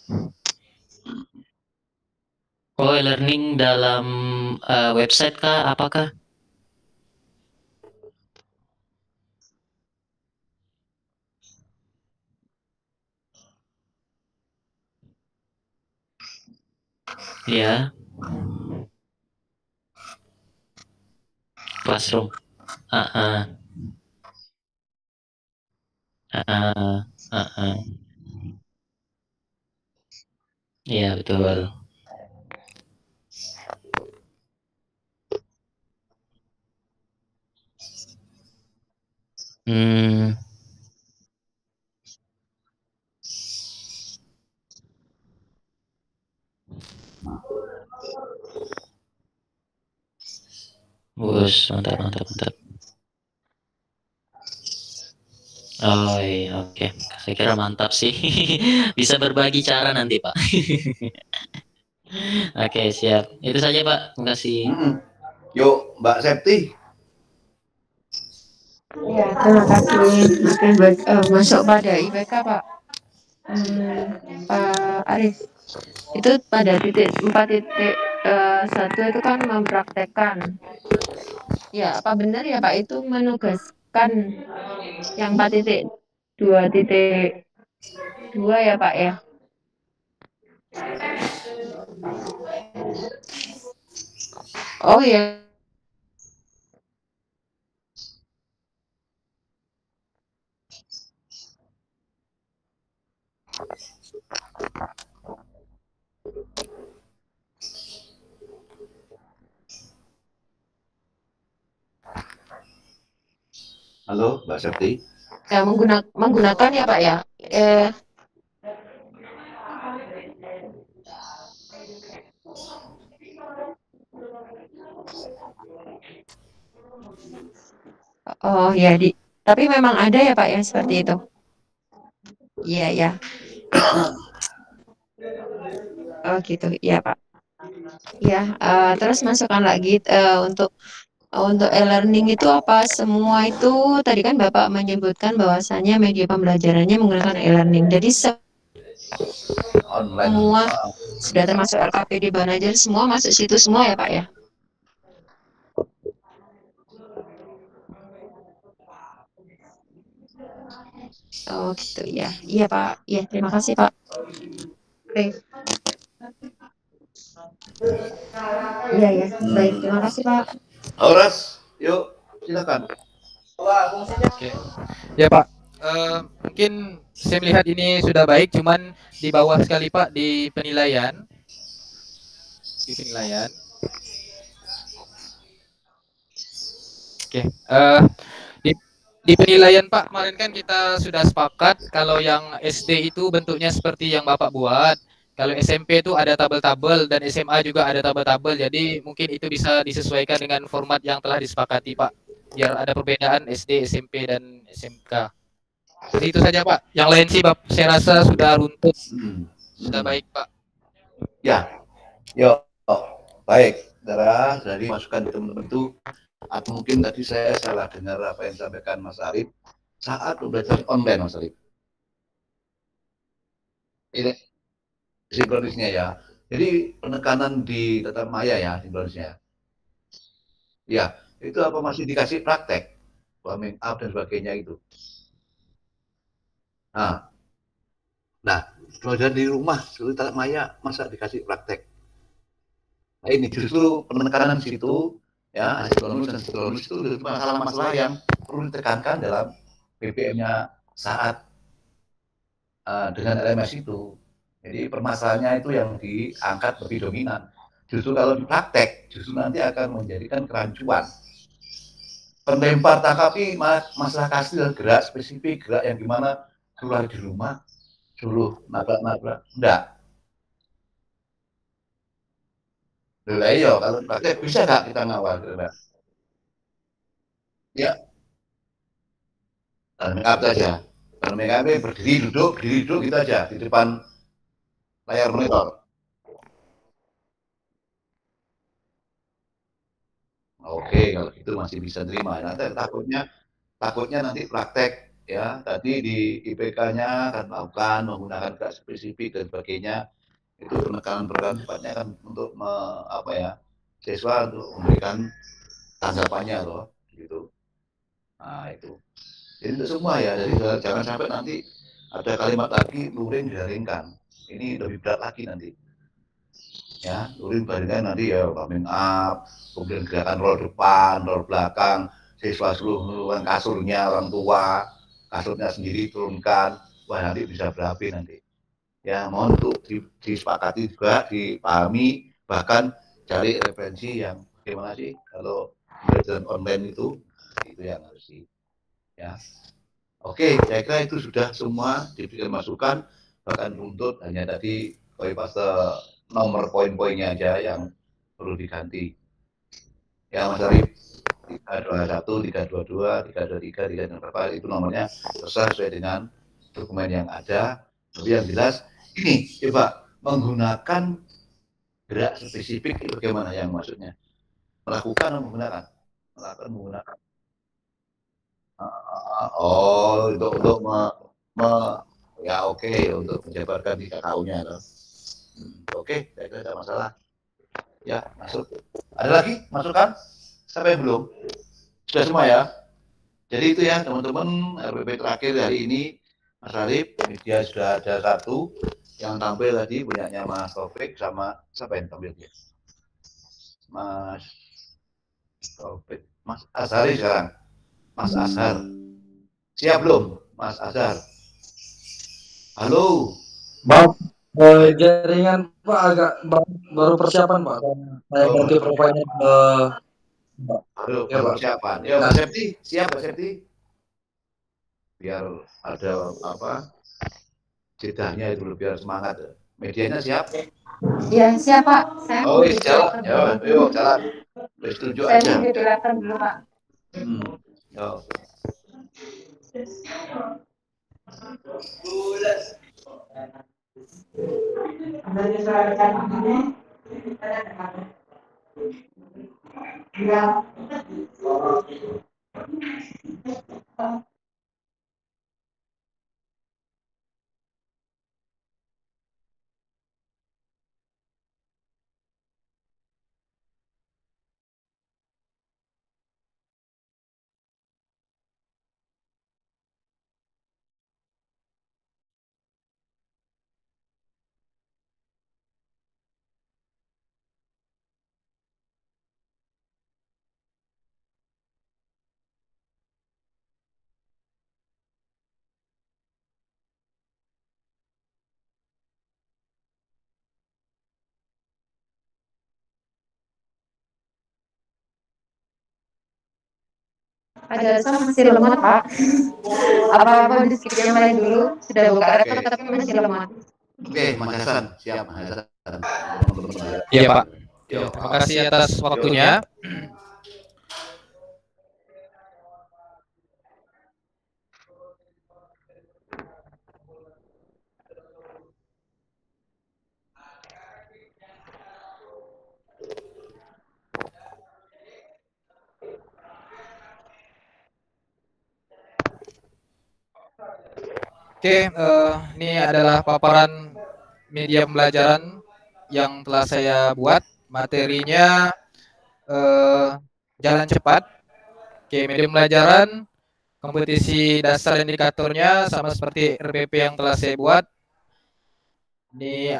Oh, e-learning dalam website kah? Apakah? Ya. Classroom. Iya, betul. Bus, mantap. Oh iya, oke. Saya kira mantap sih. Bisa berbagi cara nanti Pak. Oke, siap. Itu saja Pak. Terima kasih. Yuk, Mbak Septi. Ya, terima kasih. Masuk pada IPK Pak. Pak Arif. Itu pada titik 4.1 itu kan mempraktekkan. Ya, apa benar ya Pak itu menugaskan yang 4.2.2 ya Pak ya? Oh ya. Halo, Mbak Septi. Ya, menggunakan ya Pak ya. Oh ya, tapi memang ada ya Pak ya seperti itu. Iya ya. Oh gitu, iya Pak. Ya, terus masukkan lagi untuk e-learning itu apa semua itu tadi kan Bapak menyebutkan bahwasannya media pembelajarannya menggunakan e-learning. Jadi Online. semua sudah termasuk LKPD Banajar semua masuk situ semua ya Pak ya? Oh gitu ya. Iya Pak. Iya, terima kasih Pak. Oke. Iya ya. Baik, terima kasih Pak. Horas, yuk silakan. Oke. Ya Pak, mungkin saya melihat ini sudah baik, cuman di bawah sekali Pak di penilaian. Di penilaian. Oke. Di penilaian Pak, kemarin kan kita sudah sepakat kalau yang SD itu bentuknya seperti yang Bapak buat. Kalau SMP itu ada tabel-tabel dan SMA juga ada tabel-tabel. Jadi mungkin itu bisa disesuaikan dengan format yang telah disepakati Pak. Biar ada perbedaan SD, SMP dan SMK. Jadi itu saja Pak. Yang lain sih Bapak saya rasa sudah runtut. Sudah baik Pak. Ya. Yuk. Baik. Saudara, dari masukan teman-teman itu atau mungkin tadi saya salah dengar apa yang disampaikan Mas Arif saat pembelajaran online Mas Arif. Ini sinkronisnya ya. Jadi penekanan di tatap maya ya sinkronisnya. Ya, itu apa masih dikasih praktek, warming up dan sebagainya itu. Nah, belajar di rumah seluruh tatap maya masa dikasih praktek. Nah ini justru penekanan situ ya asinkronus dan sinkronus itu masalah-masalah yang perlu ditekankan dalam BBM-nya saat dengan LMS itu. Jadi permasalahannya itu yang diangkat lebih dominan. Justru kalau dipraktek, justru nanti akan menjadikan kerancuan. Penlempar tangkapi masalah kasih gerak spesifik, gerak yang gimana keluar di rumah, suruh nabrak-nabrak, enggak. Lah iya, kalau dipraktek bisa nggak kita ngawal? Ya, make up saja. Kalau make up berdiri duduk gitu aja di depan layar monitor. Oke, kalau itu masih bisa terima. Nanti takutnya nanti praktek ya. Tadi di IPK-nya akan melakukan menggunakan gerak spesifik dan sebagainya. Itu penekanan sifatnya kan untuk siswa untuk memberikan tanggapannya loh, gitu. Nah itu. Jadi untuk semua ya. Jadi jangan sampai nanti ada kalimat lagi luring didaringkan. Ini lebih berat lagi nanti. Ya, luring didaringkan nanti ya warming up, kemudian gerakan roll depan, roll belakang, siswa seluruh kasurnya orang tua, kasurnya sendiri turunkan, wah nanti bisa berapi nanti. Ya mohon untuk disepakati juga, dipahami, bahkan cari referensi yang bagaimana sih kalau belajar online itu yang harus ya. Oke, saya kira itu sudah semua diberikan masukan, bahkan runtut hanya tadi copy-paste nomor poin-poinnya aja yang perlu diganti. Ya Mas Arif, 321, 322, 323, 3 berapa itu nomornya sesuai dengan dokumen yang ada. Tapi yang jelas ini coba menggunakan gerak spesifik itu bagaimana yang maksudnya? Melakukan atau menggunakan? Menggunakan. Oh, untuk ya oke, untuk menjabarkan di KKU-nya. Oke, saya kira tidak masalah. Ya, masuk. Ada lagi masukan? Sampai belum? Sudah semua ya? Jadi itu ya teman-teman, RPP terakhir hari ini Mas Arif, media sudah ada satu yang tampil tadi punyanya Mas Taufik sama siapa yang tampil dia? Mas Taufik, Mas Azhari sekarang. Mas Azhar. Siap belum, Mas Azhar? Halo. Maaf, jaringan Pak agak baru persiapan Pak. Saya ganti profilnya ke Aduh, ya, persiapan. Ya, Mas Septi, siap Mas Septi? Biar ada jedahnya itu biar semangat. Medianya siap? Ya, siap Pak. Saya oh, jalan. Ya, yuk jalan. Wis tunjuk aja. Saya dulu Pak. Yo. Ada sama masih lemot, Pak. Apa-apa di skip yang lain dulu. Sudah buka laptop tapi masih lemot. Oke, Mas Hasan, siap Mas Hasan. Iya Pak. Terima kasih atas waktunya. Oke, ini adalah paparan media pembelajaran yang telah saya buat. Materinya jalan cepat. Oke, media pembelajaran, kompetisi dasar indikatornya sama seperti RPP yang telah saya buat. Ini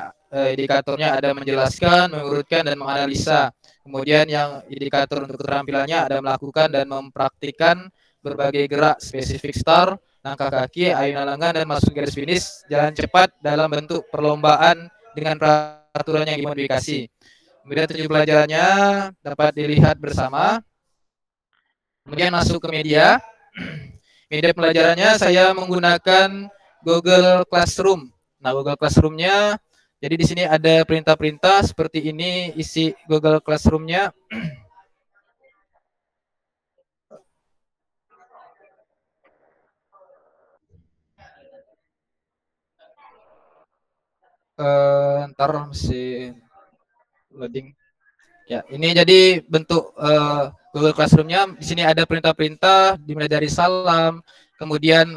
indikatornya ada menjelaskan, mengurutkan, dan menganalisa. Kemudian yang indikator untuk keterampilannya ada melakukan dan mempraktikkan berbagai gerak spesifik start, langkah kaki, ayunan lengan, dan masuk garis finish, jalan cepat dalam bentuk perlombaan dengan peraturan yang dimodifikasi. Kemudian tujuan pelajarannya dapat dilihat bersama. Kemudian masuk ke media. Media pelajarannya saya menggunakan Google Classroom. Nah, Google Classroom-nya, jadi di sini ada perintah-perintah seperti ini isi Google Classroom-nya. Ntar masih loading. Ya, ini jadi bentuk Google Classroom-nya. Di sini ada perintah-perintah dimulai dari salam, kemudian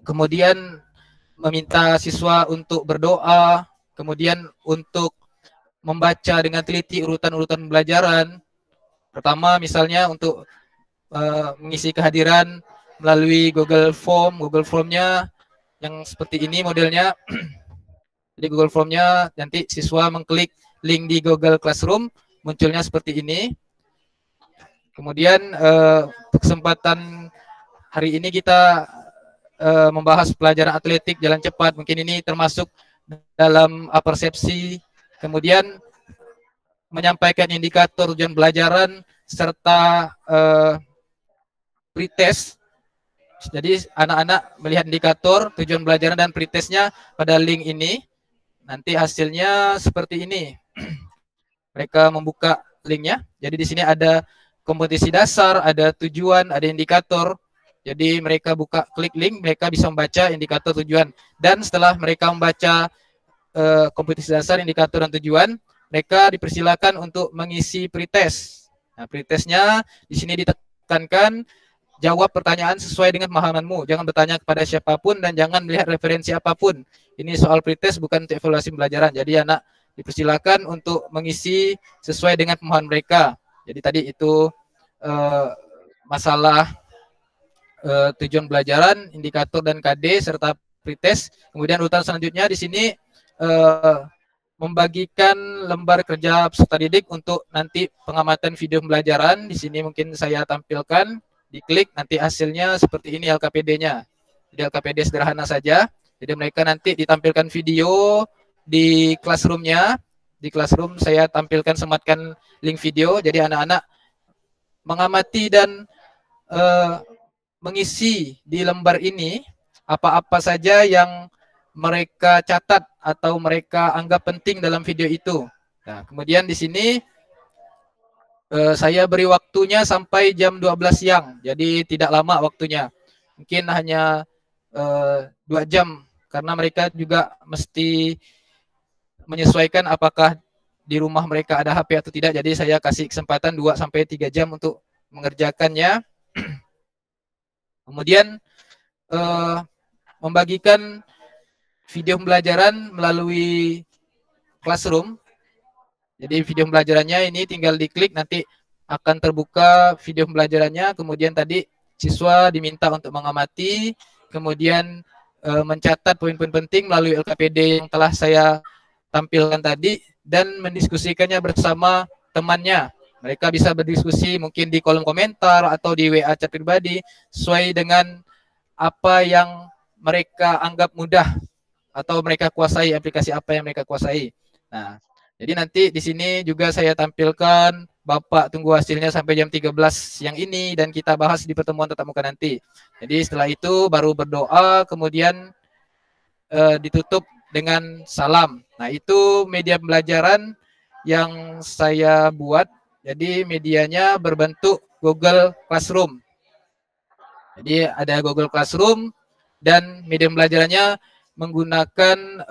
kemudian meminta siswa untuk berdoa, kemudian untuk membaca dengan teliti urutan-urutan pembelajaran. Pertama misalnya untuk mengisi kehadiran melalui Google Form. Google Form-nya yang seperti ini modelnya. Jadi Google Form-nya nanti siswa mengklik link di Google Classroom, munculnya seperti ini. Kemudian kesempatan hari ini kita membahas pelajaran atletik jalan cepat. Mungkin ini termasuk dalam persepsi. Kemudian menyampaikan indikator tujuan pelajaran serta pretest. Jadi anak-anak melihat indikator tujuan pelajaran dan pretestnya pada link ini. Nanti hasilnya seperti ini. Mereka membuka linknya. Jadi di sini ada kompetisi dasar, ada tujuan, ada indikator. Jadi mereka buka klik link, mereka bisa membaca indikator tujuan. Dan setelah mereka membaca kompetisi dasar, indikator, dan tujuan, mereka dipersilakan untuk mengisi pretest. Nah, pretestnya di sini ditekankan jawab pertanyaan sesuai dengan pemahamanmu. Jangan bertanya kepada siapapun dan jangan melihat referensi apapun. Ini soal pretest bukan untuk evaluasi pembelajaran. Jadi anak dipersilakan untuk mengisi sesuai dengan pemahaman mereka. Jadi tadi itu masalah tujuan pelajaran, indikator dan KD serta pretest. Kemudian urutan selanjutnya di sini membagikan lembar kerja peserta didik untuk nanti pengamatan video pembelajaran. Di sini mungkin saya tampilkan, diklik nanti hasilnya seperti ini LKPD-nya. Jadi LKPD sederhana saja. Jadi mereka nanti ditampilkan video di classroom-nya. Di classroom saya tampilkan, sematkan link video. Jadi anak-anak mengamati dan mengisi di lembar ini apa-apa saja yang mereka catat atau mereka anggap penting dalam video itu. Nah, kemudian di sini Saya beri waktunya sampai jam 12 siang, jadi tidak lama waktunya. Mungkin hanya 2 jam, karena mereka juga mesti menyesuaikan apakah di rumah mereka ada HP atau tidak. Jadi saya kasih kesempatan 2-3 jam untuk mengerjakannya. Kemudian membagikan video pembelajaran melalui Classroom. Jadi video pembelajarannya ini tinggal diklik, nanti akan terbuka video pembelajarannya. Kemudian tadi siswa diminta untuk mengamati, kemudian mencatat poin-poin penting melalui LKPD yang telah saya tampilkan tadi, dan mendiskusikannya bersama temannya. Mereka bisa berdiskusi mungkin di kolom komentar atau di WA chat pribadi sesuai dengan apa yang mereka anggap mudah atau mereka kuasai, aplikasi apa yang mereka kuasai. Nah, jadi nanti di sini juga saya tampilkan, Bapak tunggu hasilnya sampai jam 13 siang ini dan kita bahas di pertemuan tatap muka nanti. Jadi setelah itu baru berdoa, kemudian ditutup dengan salam. Nah, itu media pembelajaran yang saya buat. Jadi medianya berbentuk Google Classroom. Jadi ada Google Classroom dan media pembelajarannya menggunakan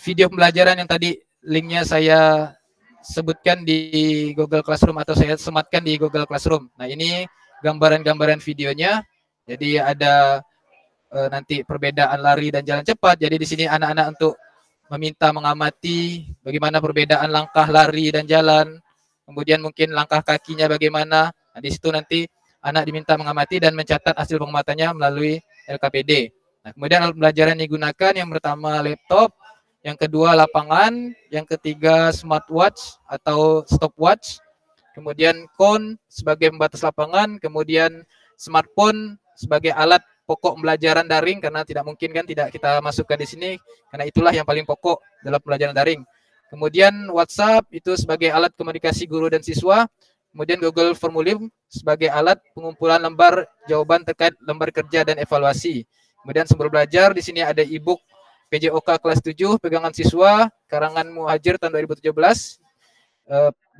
video pembelajaran yang tadi linknya saya sebutkan di Google Classroom atau saya sematkan di Google Classroom. Nah, ini gambaran-gambaran videonya. Jadi ada nanti perbedaan lari dan jalan cepat. Jadi di sini anak-anak untuk meminta mengamati bagaimana perbedaan langkah lari dan jalan. Kemudian mungkin langkah kakinya bagaimana. Nah, di situ nanti anak diminta mengamati dan mencatat hasil pengamatannya melalui LKPD. Nah, kemudian alat pembelajaran yang digunakan yang pertama laptop, yang kedua lapangan, yang ketiga smartwatch atau stopwatch, kemudian cone sebagai pembatas lapangan, kemudian smartphone sebagai alat pokok pembelajaran daring, karena tidak mungkin kan tidak kita masukkan di sini, karena itulah yang paling pokok dalam pembelajaran daring. Kemudian WhatsApp itu sebagai alat komunikasi guru dan siswa, kemudian Google Formulir sebagai alat pengumpulan lembar jawaban terkait lembar kerja dan evaluasi. Kemudian sumber belajar di sini ada e-book PJOK kelas 7, pegangan siswa, karangan Muhajir tahun 2017.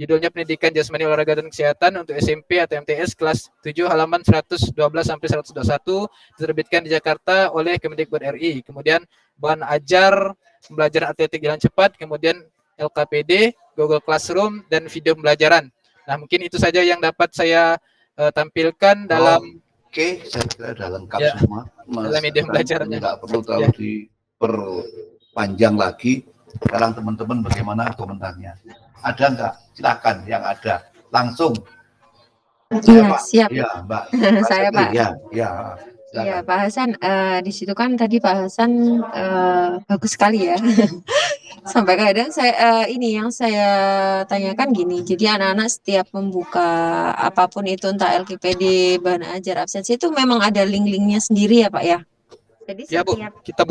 Judulnya Pendidikan Jasmani Olahraga dan Kesehatan untuk SMP atau MTS kelas 7 halaman 112 sampai 121, diterbitkan di Jakarta oleh Kemendikbud RI. Kemudian bahan ajar pembelajaran atletik jalan cepat, kemudian LKPD, Google Classroom, dan video pembelajaran. Nah, mungkin itu saja yang dapat saya tampilkan dalam. Oke, saya kira sudah lengkap semua. Dalam media pembelajarannya. Nggak perlu terlalu diperpanjang lagi. Sekarang teman-teman bagaimana komentarnya? Ada nggak? Silakan yang ada. Langsung. Iya, siap. Iya, Mbak. Saya, Pak. Iya. Iya, Pak Hasan, di situ kan tadi Pak Hasan bagus sekali ya. Sampai kadang saya ini yang saya tanyakan gini, jadi anak-anak setiap membuka apapun itu entah LKPD, bahan ajar, absensi itu memang ada link-linknya sendiri ya Pak ya? Jadi ya Bu, setiap kita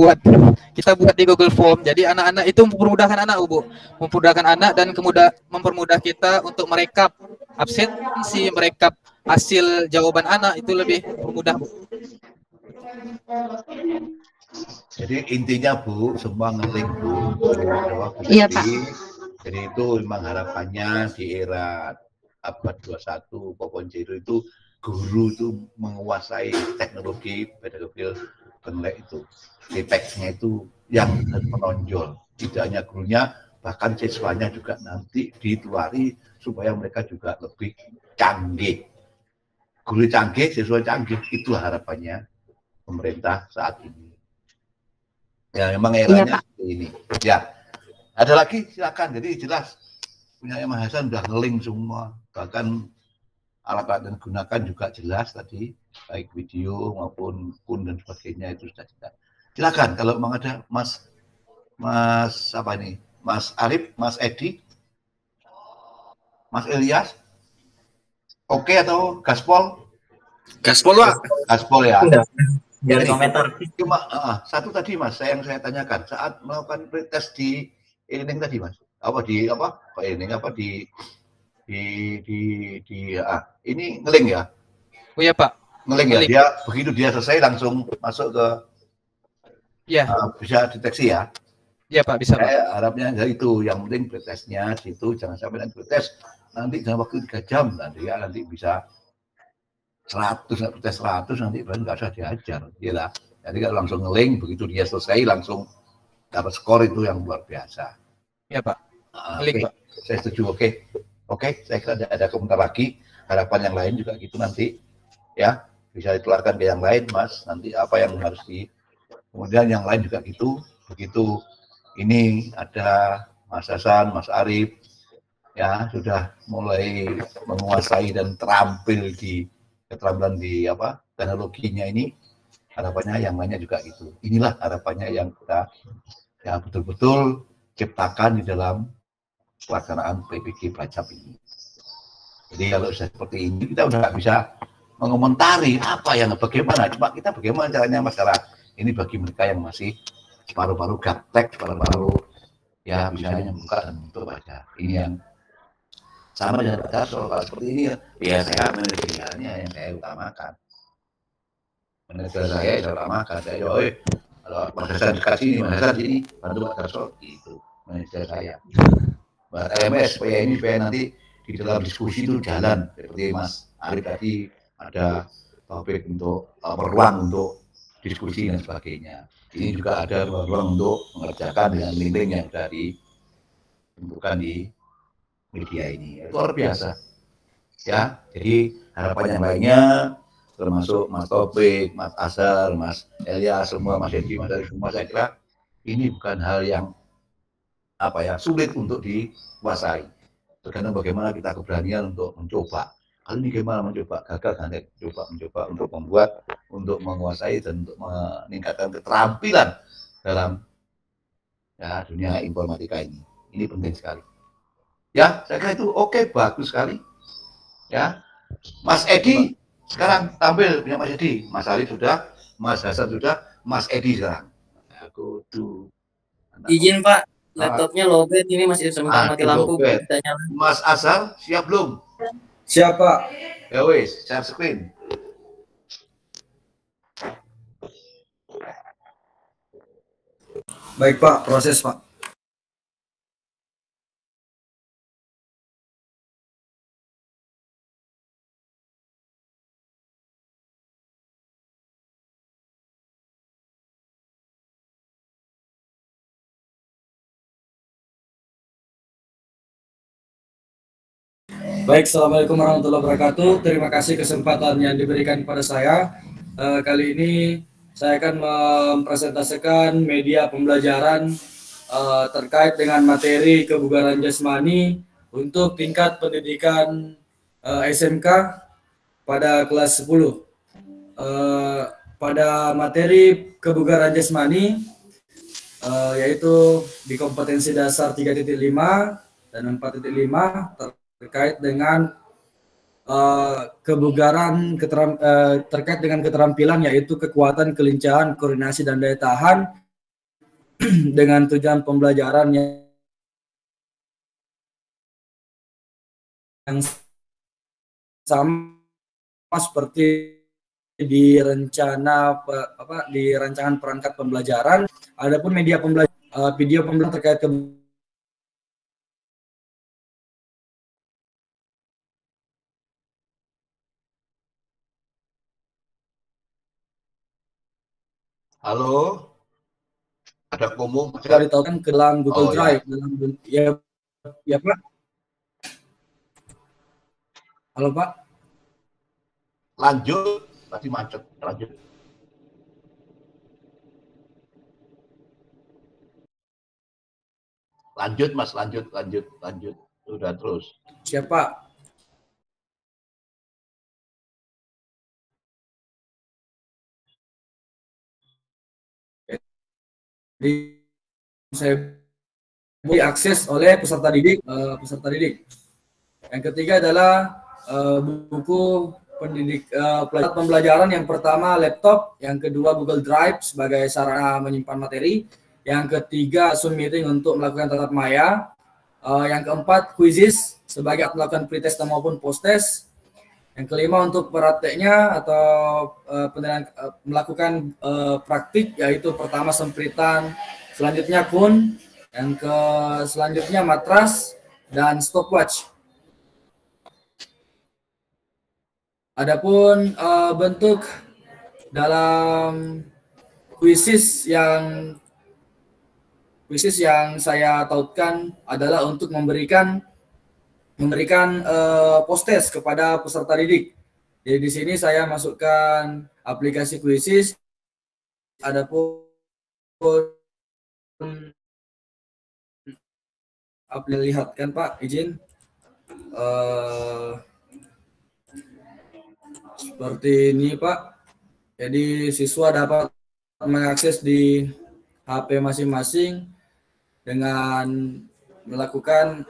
buat di Google Form. Jadi anak-anak itu mempermudahkan anak Bu, mempermudahkan anak dan mempermudah kita untuk merekap absensi, merekap hasil jawaban anak, itu lebih mudah Bu. Jadi intinya Bu, semua nge-link Bu. Iya Pak. Jadi itu memang harapannya di era abad 21 4.0 itu guru itu menguasai teknologi pedagogik penelek itu. Text-nya itu yang menonjol. Tidak hanya gurunya, bahkan siswanya juga nanti dituari supaya mereka juga lebih canggih. Guru canggih, siswa canggih, itu harapannya pemerintah saat ini. Ya memang eranya seperti ini. Ya, ada lagi silakan. Jadi jelas punya Mas Hasan sudah ngeling semua, bahkan alat-alat yang digunakan juga jelas tadi, baik video maupun pun dan sebagainya itu sudah jelas. Silakan kalau memang ada Mas apa ini, Mas Arif, Mas Edi, Mas Ilyas, oke atau gaspol? Gaspol Pak. Gaspol ya. Dari komentar. Cuma satu tadi Mas, yang saya tanyakan saat melakukan pretest di e-learning tadi Mas, ini ngeling ya? Oh ya Pak. Ngeling ya. Dia begitu dia selesai langsung masuk ke ya. Bisa deteksi ya. Ya Pak, bisa Pak. Saya harapnya ya itu, yang penting pretestnya situ, jangan sampai nanti pretest nanti dalam waktu 3 jam nanti ya, nanti bisa 100, pretest 100 nanti baru nggak usah diajar, ya. Jadi kalau langsung nge-link, begitu dia selesai langsung dapat skor itu yang luar biasa. Ya Pak. Oke. Pak. Saya setuju. Oke, saya kira tidak ada komentar lagi. Harapan yang lain juga gitu nanti, ya bisa ditularkan ke yang lain, Mas. Nanti apa yang harus kemudian yang lain juga gitu. Begitu ini ada Mas Hasan, Mas Arif, ya sudah mulai menguasai dan terampil di keterampilan di teknologinya ini. Harapannya yang lainnya juga gitu. Inilah harapannya yang kita ya betul-betul ciptakan di dalam pelaksanaan PPG Pracap ini. Jadi kalau sudah seperti ini kita udah nggak bisa mengomentari apa yang bagaimana. Cuma kita bagaimana caranya masyarakat. Ini bagi mereka yang masih separuh-paruh gaptek, separuh-paruh ya misalnya membuka dan menutup aja. Ini yang sama dengan Pak Darso. Kalau seperti ini ya saya manajerialnya yang saya utamakan. Manajer saya utamakan. Saya kalau Mas Hasan dikasih ini, Mas Hasan ini bantu Pak Darso itu manajer saya. Mbak TMS supaya nanti di dalam diskusi itu jalan seperti Mas Arif tadi ada topik untuk peluang untuk diskusi dan sebagainya. Ini juga ada ruang untuk mengerjakan dengan link-link yang sudah ditentukan di media ini. Itu luar biasa. Ya, jadi harapan yang lainnya termasuk Mas Topik, Mas Asar, Mas Elias, semua Mas Edi, Mas Arif, semua saya kira ini bukan hal yang sulit untuk dikuasai. Tergantung bagaimana kita keberanian untuk mencoba. Kali ini gimana mencoba, gagal dan mencoba untuk membuat, untuk menguasai dan untuk meningkatkan keterampilan dalam ya, dunia informatika ini. Ini penting sekali. Ya, saya kira itu oke, bagus sekali. Ya, Mas Edi sekarang tampil punya Mas Edi. Mas Arif sudah, Mas Hasan sudah, Mas Edi sekarang. Aku tuh. Izin Pak. Laptopnya lowbat ini masih sementara mati lampu. Mas Asar siap belum? Siap Pak. Ya wes, share screen. Baik Pak, proses Pak. Baik, Assalamualaikum warahmatullahi wabarakatuh. Terima kasih kesempatan yang diberikan kepada saya. Kali ini saya akan mempresentasikan media pembelajaran terkait dengan materi kebugaran jasmani untuk tingkat pendidikan SMK pada kelas 10. Pada materi kebugaran jasmani yaitu di kompetensi dasar 3.5 dan 4.5 terkait dengan kebugaran terkait dengan keterampilan yaitu kekuatan, kelincahan, koordinasi dan daya tahan dengan tujuan pembelajaran yang sama seperti di rancangan perangkat pembelajaran. Adapun media pembelajaran video pembelajaran terkait Halo, ada komo sudah ditawarkan ke dalam Google Drive ya. Ya Pak. Halo Pak. Lanjut, tadi macet. Lanjut. Lanjut Mas, lanjut. Sudah terus. Siapa? Jadi saya diakses oleh peserta didik. Yang ketiga adalah buku pembelajaran. Yang pertama laptop, yang kedua Google Drive sebagai sarana menyimpan materi, yang ketiga Zoom meeting untuk melakukan tatap maya, yang keempat quizzes sebagai melakukan pretest maupun post-test, yang kelima untuk prakteknya atau melakukan praktik yaitu pertama sempritan, selanjutnya kun, yang selanjutnya matras dan stopwatch. Adapun bentuk dalam kuisis yang saya tautkan adalah untuk memberikan post-test kepada peserta didik. Jadi di sini saya masukkan aplikasi kuisis. Adapun lihatkan Pak, izin. Seperti ini Pak. Jadi siswa dapat mengakses di HP masing-masing dengan melakukan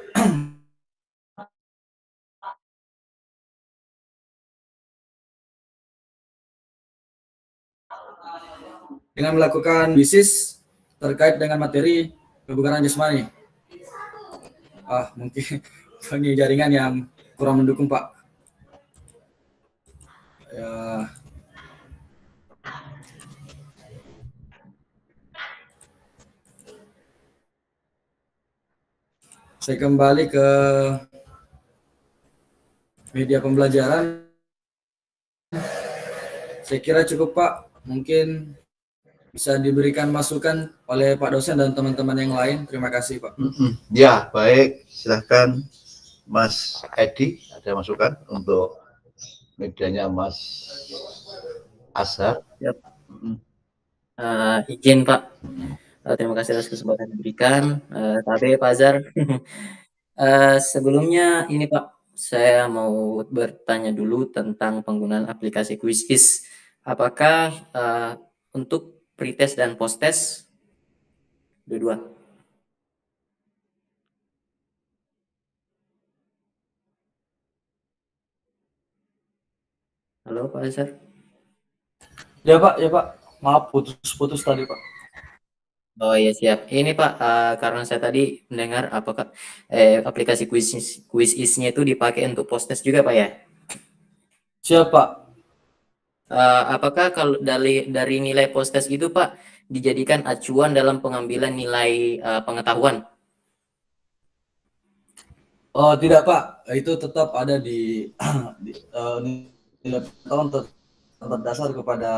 kuisis terkait dengan materi kebugaran jasmani. Mungkin ini jaringan yang kurang mendukung Pak. Ya. Saya kembali ke media pembelajaran. Saya kira cukup Pak. Mungkin bisa diberikan masukan oleh Pak dosen dan teman-teman yang lain. Terima kasih Pak. Ya, baik. Silahkan Mas Edi, ada masukan untuk medianya Mas Azhar? Yep. Izin Pak. Terima kasih atas kesempatan yang diberikan. Tapi Pak Azhar, sebelumnya ini Pak, saya mau bertanya dulu tentang penggunaan aplikasi Quizizz. Apakah untuk pretest dan posttest dua-dua? Halo Pak Azhar. Ya Pak. Maaf putus tadi Pak. Oh iya siap. Ini Pak, karena saya tadi mendengar apakah aplikasi Quizizz-nya itu dipakai untuk posttest juga Pak ya? Siap Pak. Apakah kalau dari nilai posttest itu Pak dijadikan acuan dalam pengambilan nilai pengetahuan? Oh tidak Pak, itu tetap ada di nilai pengetahuan terdasar kepada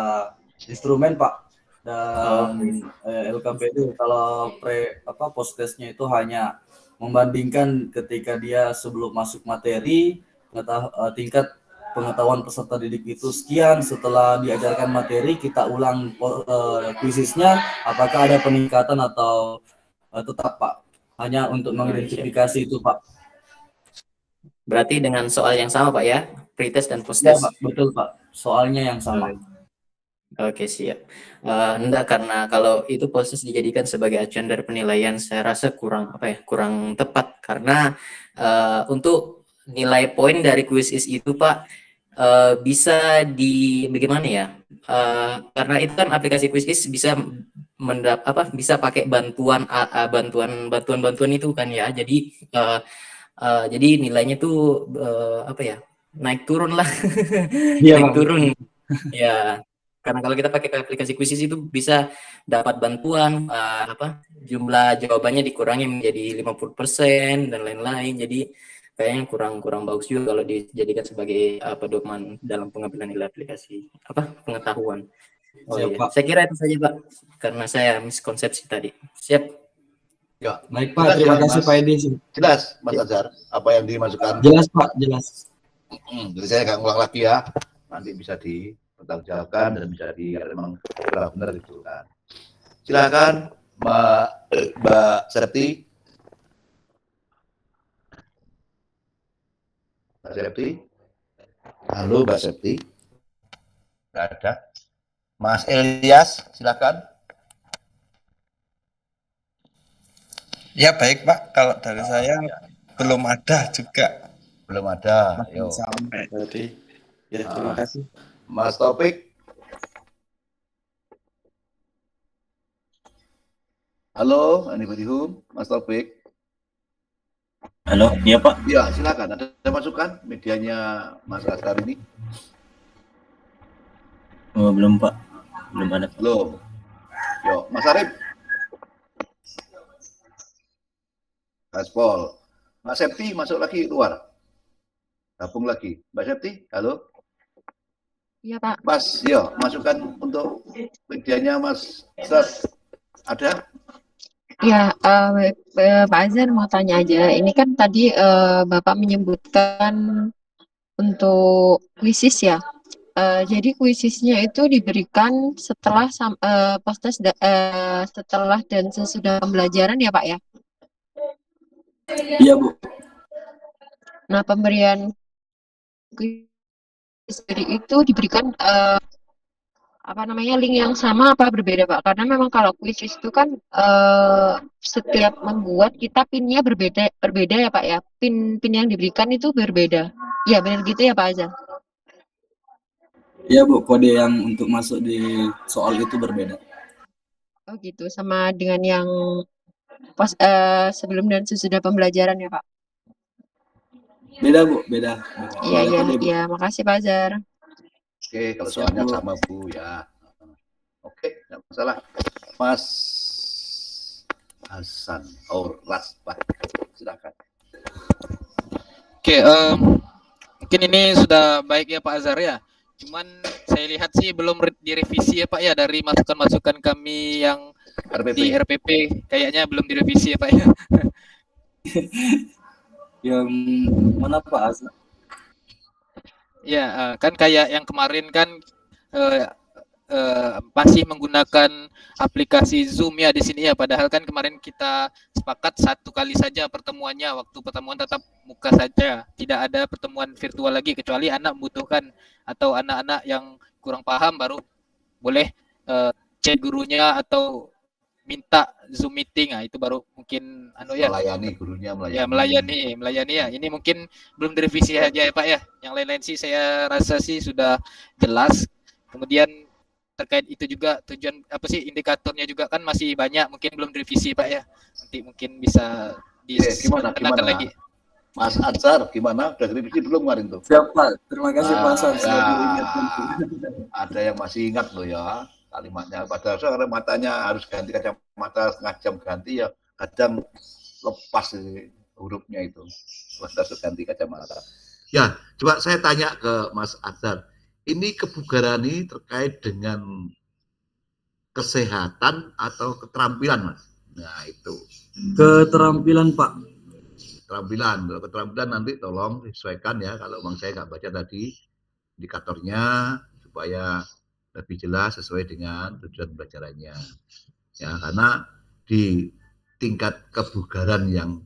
instrumen Pak. Dan LKPD kalau post-testnya itu hanya membandingkan ketika dia sebelum masuk materi, tingkat pengetahuan peserta didik itu sekian, setelah diajarkan materi kita ulang kuisisnya, apakah ada peningkatan atau tetap Pak, hanya untuk mengidentifikasi itu Pak. Berarti dengan soal yang sama Pak ya, pretest dan posttest? Ya, Pak, betul Pak, soalnya yang sama. Oke siap. Enggak, karena kalau itu proses dijadikan sebagai acuan dari penilaian, saya rasa kurang tepat, karena untuk nilai poin dari Quizizz itu Pak bisa bagaimana ya? Karena itu kan aplikasi Quizizz bisa bisa pakai bantuan itu kan ya. Jadi nilainya tuh naik turun lah. Iya, naik turun. Ya. Karena kalau kita pakai aplikasi Quizizz itu bisa dapat bantuan, jumlah jawabannya dikurangi menjadi 50% dan lain-lain. Jadi kayaknya kurang bagus juga kalau dijadikan sebagai pedoman dalam pengambilan nilai aplikasi pengetahuan. Iya. Saya kira itu saja Pak, karena saya miskonsepsi tadi. Siap. Ya, baik Pak, terima kasih Pak Edi. Jelas Mas Azhar, apa yang dimasukkan? Jelas Pak, jelas. Jadi saya nggak ngulang lagi ya, nanti bisa dipertanggungjawabkan dan bisa memang benar itu kan. Silakan Mbak Septi. Mbak Septi. Halo Mbak Septi. Nggak ada. Mas Elias, silakan. Ya baik Pak, kalau dari saya belum ada juga. Belum ada. Sampai tadi. Ya terima kasih. Mas Taufik. Halo, anybody home? Mas Taufik. Halo, iya Pak. Iya, silakan. Ada masukan medianya Mas Azhar ini? Oh, belum Pak, belum ada. Belum. Yo, Mas Arif. gaspol. Mbak Septi masuk lagi keluar. Gabung lagi. Mbak Septi, halo. Iya Pak. Mas, yo masukkan untuk medianya Mas Ustaz. Ada? Ya, Pak Azhar mau tanya aja. Ini kan tadi Bapak menyebutkan untuk kuisis ya. Jadi kuisisnya itu diberikan setelah setelah dan sesudah pembelajaran ya Pak ya? Iya Bu. Nah, pemberian kuis itu diberikan apa namanya link yang sama apa berbeda Pak? Karena memang kalau kuis itu kan setiap membuat kita pinnya berbeda ya Pak ya. Pin yang diberikan itu berbeda. Ya benar gitu ya Pak Azhar. Iya Bu, kode yang untuk masuk di soal itu berbeda. Oh gitu, sama dengan yang pas sebelum dan sesudah pembelajaran ya Pak. Beda Bu, beda. Iya, makasih Pak Azhar. Oke, kalau soalnya sama Bu ya. Oke, tidak masalah. Mas Hasan Ras, Pak, silakan. Oke, mungkin ini sudah baik ya Pak Azhar ya. Cuman saya lihat sih belum direvisi ya Pak ya dari masukan-masukan kami yang di RPP. Kayaknya belum direvisi ya Pak ya. Yang mana Pak Azhar? Ya, kan kayak yang kemarin kan masih menggunakan aplikasi Zoom ya di sini ya. Padahal kan kemarin kita sepakat 1 kali saja pertemuannya, waktu pertemuan tatap muka saja. Tidak ada pertemuan virtual lagi kecuali anak membutuhkan atau anak-anak yang kurang paham baru boleh chat gurunya atau minta Zoom meeting. Nah, itu baru mungkin melayani gurunya, melayani ya. Ini mungkin belum direvisi aja ya Pak ya. Yang lain-lain sih saya rasa sih sudah jelas. Kemudian terkait itu juga tujuan apa sih indikatornya juga kan masih banyak, mungkin belum direvisi Pak ya. Nanti mungkin bisa gimana lagi. Mas Azhar gimana? Udah direvisi belum kemarin tuh? Siap Pak. Terima kasih Pak Azhar. Ada yang masih ingat loh ya kalimatnya. Padahal sekarang matanya harus ganti kacamata setengah jam ganti ya, kadang lepas hurufnya itu. Harus ganti kacamata. Ya, coba saya tanya ke Mas Azhar. Ini kebugaran ini terkait dengan kesehatan atau keterampilan, Mas? Nah, itu. Keterampilan, Pak. Keterampilan. Kalau keterampilan nanti tolong disesuaikan ya. Kalau memang saya nggak baca tadi indikatornya supaya lebih jelas sesuai dengan tujuan pembelajarannya. Ya, karena di tingkat kebugaran yang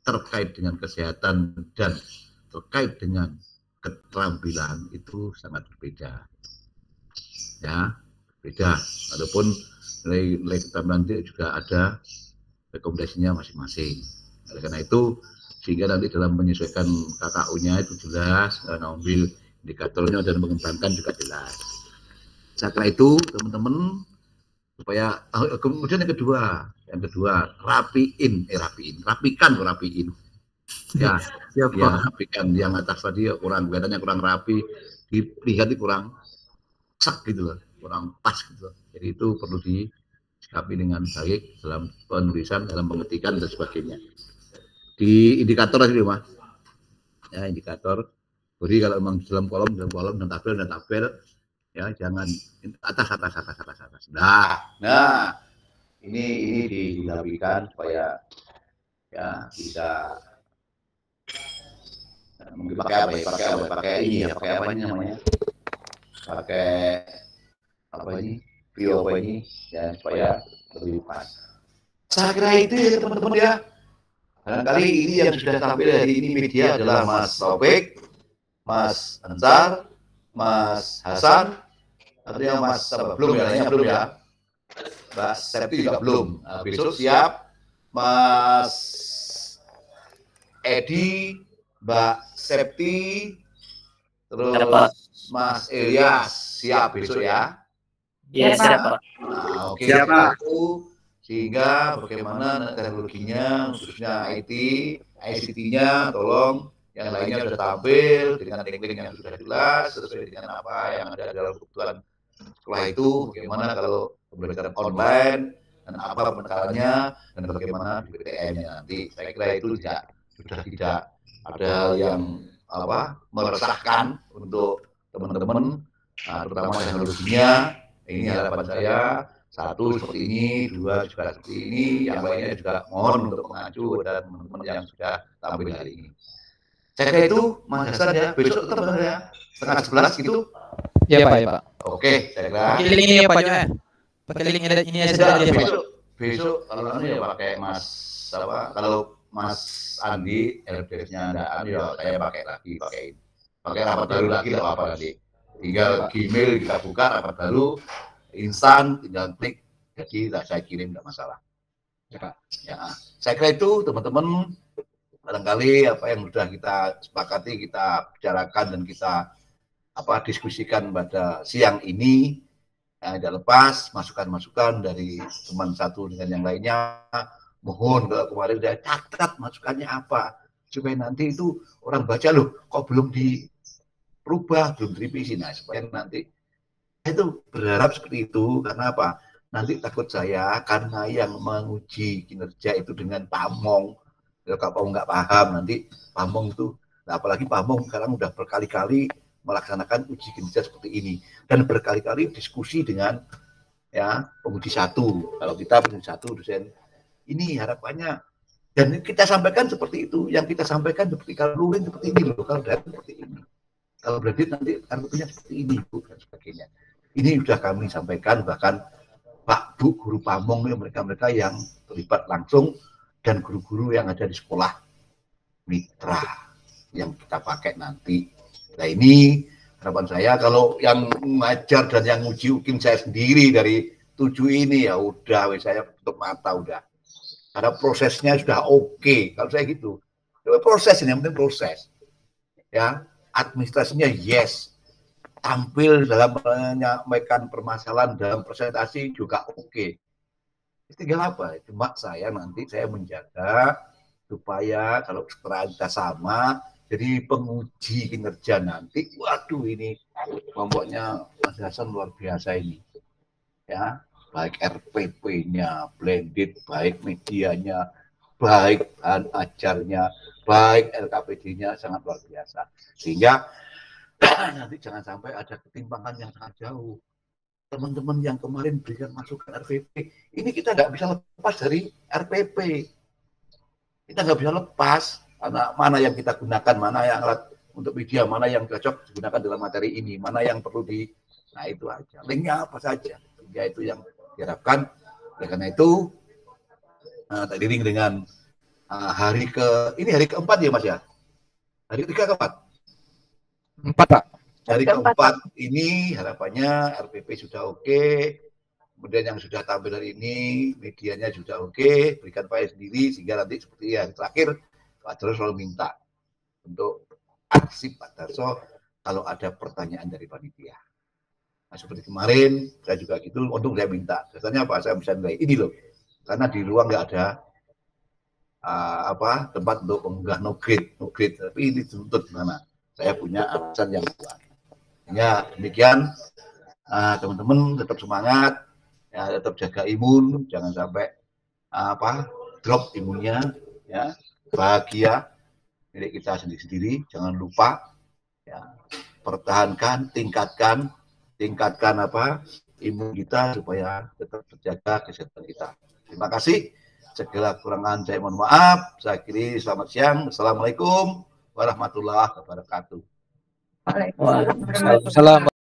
terkait dengan kesehatan dan terkait dengan keterampilan itu sangat berbeda. Ya, beda. Walaupun nilai keterampilan itu juga ada rekomendasinya masing-masing. Oleh karena itu, sehingga nanti dalam menyesuaikan KKU-nya itu jelas, mengambil indikatornya dan mengembangkan juga jelas. Setelah itu, teman-teman, supaya kemudian yang kedua, rapikan. Ya, siap, ya, rapikan. Yang atas tadi kelihatannya kurang rapi, dilihat kurang sak gitu loh, kurang pas gitu loh. Jadi itu perlu disikapi dengan baik dalam penulisan, dalam pengetikan dan sebagainya. Di indikator tadi Mas. Ya, indikator. Jadi kalau memang dalam kolom dan tabel ya jangan atas. Nah, ini dirapikan supaya ya bisa mungkin pakai ini ya, pakai apa ini namanya? Pakai apa ini? View apa ini ya supaya lebih pas. Saya kira itu ya teman-teman ya. Barangkali ini yang sudah tampil hari ini media adalah Mas Taufik, Mas Ansar, Mas Hasan, artinya Mas belum ya, Mbak Septi juga belum. Nah, besok siap Mas Edi, Mbak Septi, terus Mas Elias siap besok ya. Iya, siap Pak. Nah, oke, siap Pak. Sehingga bagaimana teknologinya, khususnya IT, ICT-nya, tolong yang lainnya sudah tampil dengan link-link yang sudah jelas sesuai dengan apa yang ada dalam kebutuhan sekolah itu. Bagaimana kalau pembelajaran online dan apa penekanannya dan bagaimana di PTN-nya. Nanti saya kira itu sudah tidak ada hal yang meresahkan untuk teman-teman, terutama teknologinya. Ini harapan saya, 1 seperti ini, 2 juga seperti ini, yang lainnya juga mohon untuk mengacu dan teman-teman yang sudah tampil hari ini. Saya kira itu Mas Hasan ya, besok tetap ya, 10:30 gitu. Ya Pak, ya Pak. Oke, saya kira. Pakai link ini ya Pak Jo ya. Pakai link ini saja ya Pak. Besok kalau ya pakai kalau Mas Andi LPS-nya andaan ya saya pakai rapat baru lagi nggak apa-apa nanti. Tinggal Gmail kita buka rapat baru, instan, tinggal klik, jadi saya kirim nggak masalah. Ya Pak. Ya, saya kira itu teman-teman, barangkali apa yang sudah kita sepakati, kita bicarakan dan kita diskusikan pada siang ini, tidak lepas masukan-masukan dari teman satu dengan yang lainnya. Mohon kalau kemarin sudah catat masukannya apa, supaya nanti itu orang baca loh, kok belum dirubah, belum direvisi. Nah, supaya nanti itu berharap seperti itu. Karena apa? Nanti takut saya karena yang menguji kinerja itu dengan pamong. Kalau pamong nggak paham, nanti pamong itu, nah apalagi pamong sekarang udah berkali-kali melaksanakan uji kinerja seperti ini dan berkali-kali diskusi dengan penguji 1. Kalau kita penguji 1 dosen, ini harapannya dan kita sampaikan seperti itu. Yang kita sampaikan seperti kalau luring seperti ini loh, kalau dari seperti ini, kalau Bradit nanti artinya seperti ini Bu dan sebagainya. Ini sudah kami sampaikan, bahkan Pak Bu guru pamong mereka yang terlibat langsung dan guru-guru yang ada di sekolah mitra yang kita pakai nanti. Nah ini harapan saya, kalau yang mengajar dan yang uji UKIM saya sendiri dari 7 ini ya udah, saya tutup mata udah. Karena prosesnya sudah oke. Kalau saya gitu, proses ini yang penting proses. Ya, administrasinya yes, tampil dalam menyampaikan permasalahan dalam presentasi juga oke. Tinggal apa? Cuma saya nanti saya menjaga supaya kalau keterangan kita sama, jadi penguji kinerja nanti, waduh ini kelompoknya Mas Hasan luar biasa ini. Ya, baik RPP-nya, blended, baik medianya, baik bahan ajarnya, baik LKPD-nya sangat luar biasa. Sehingga nanti jangan sampai ada ketimpangan yang sangat jauh. Teman-teman yang kemarin berikan masukan RPP, ini kita nggak bisa lepas dari RPP. Kita nggak bisa lepas, karena mana yang kita gunakan, mana yang alat untuk media, mana yang cocok digunakan dalam materi ini, mana yang perlu nah itu aja. Linknya apa saja. Ya itu yang diharapkan. Ya, karena itu tadi link dengan hari keempat ya Mas ya? Hari ketiga keempat? 4 Pak. Hari keempat ini harapannya RPP sudah oke. Kemudian yang sudah tampil hari ini, medianya sudah oke, berikan file sendiri, sehingga nanti seperti yang terakhir, Pak Darso selalu minta untuk aksi Pak Darso kalau ada pertanyaan dari panitia. Nah, seperti kemarin, saya juga gitu, untuk saya minta. Biasanya apa? Saya bisa nilai ini loh, karena di ruang nggak ada tempat untuk mengunggah no grade, tapi ini dituntut mana? Saya punya alasan yang kuat. Ya, demikian teman-teman tetap semangat. Ya, tetap jaga imun, jangan sampai drop imunnya, ya, bahagia milik kita sendiri-sendiri, jangan lupa ya, pertahankan, tingkatkan imun kita supaya tetap terjaga kesehatan kita. Terima kasih. Segala kekurangan saya mohon maaf. Saya akhiri, selamat siang. Assalamualaikum warahmatullahi wabarakatuh. Waalaikumsalam.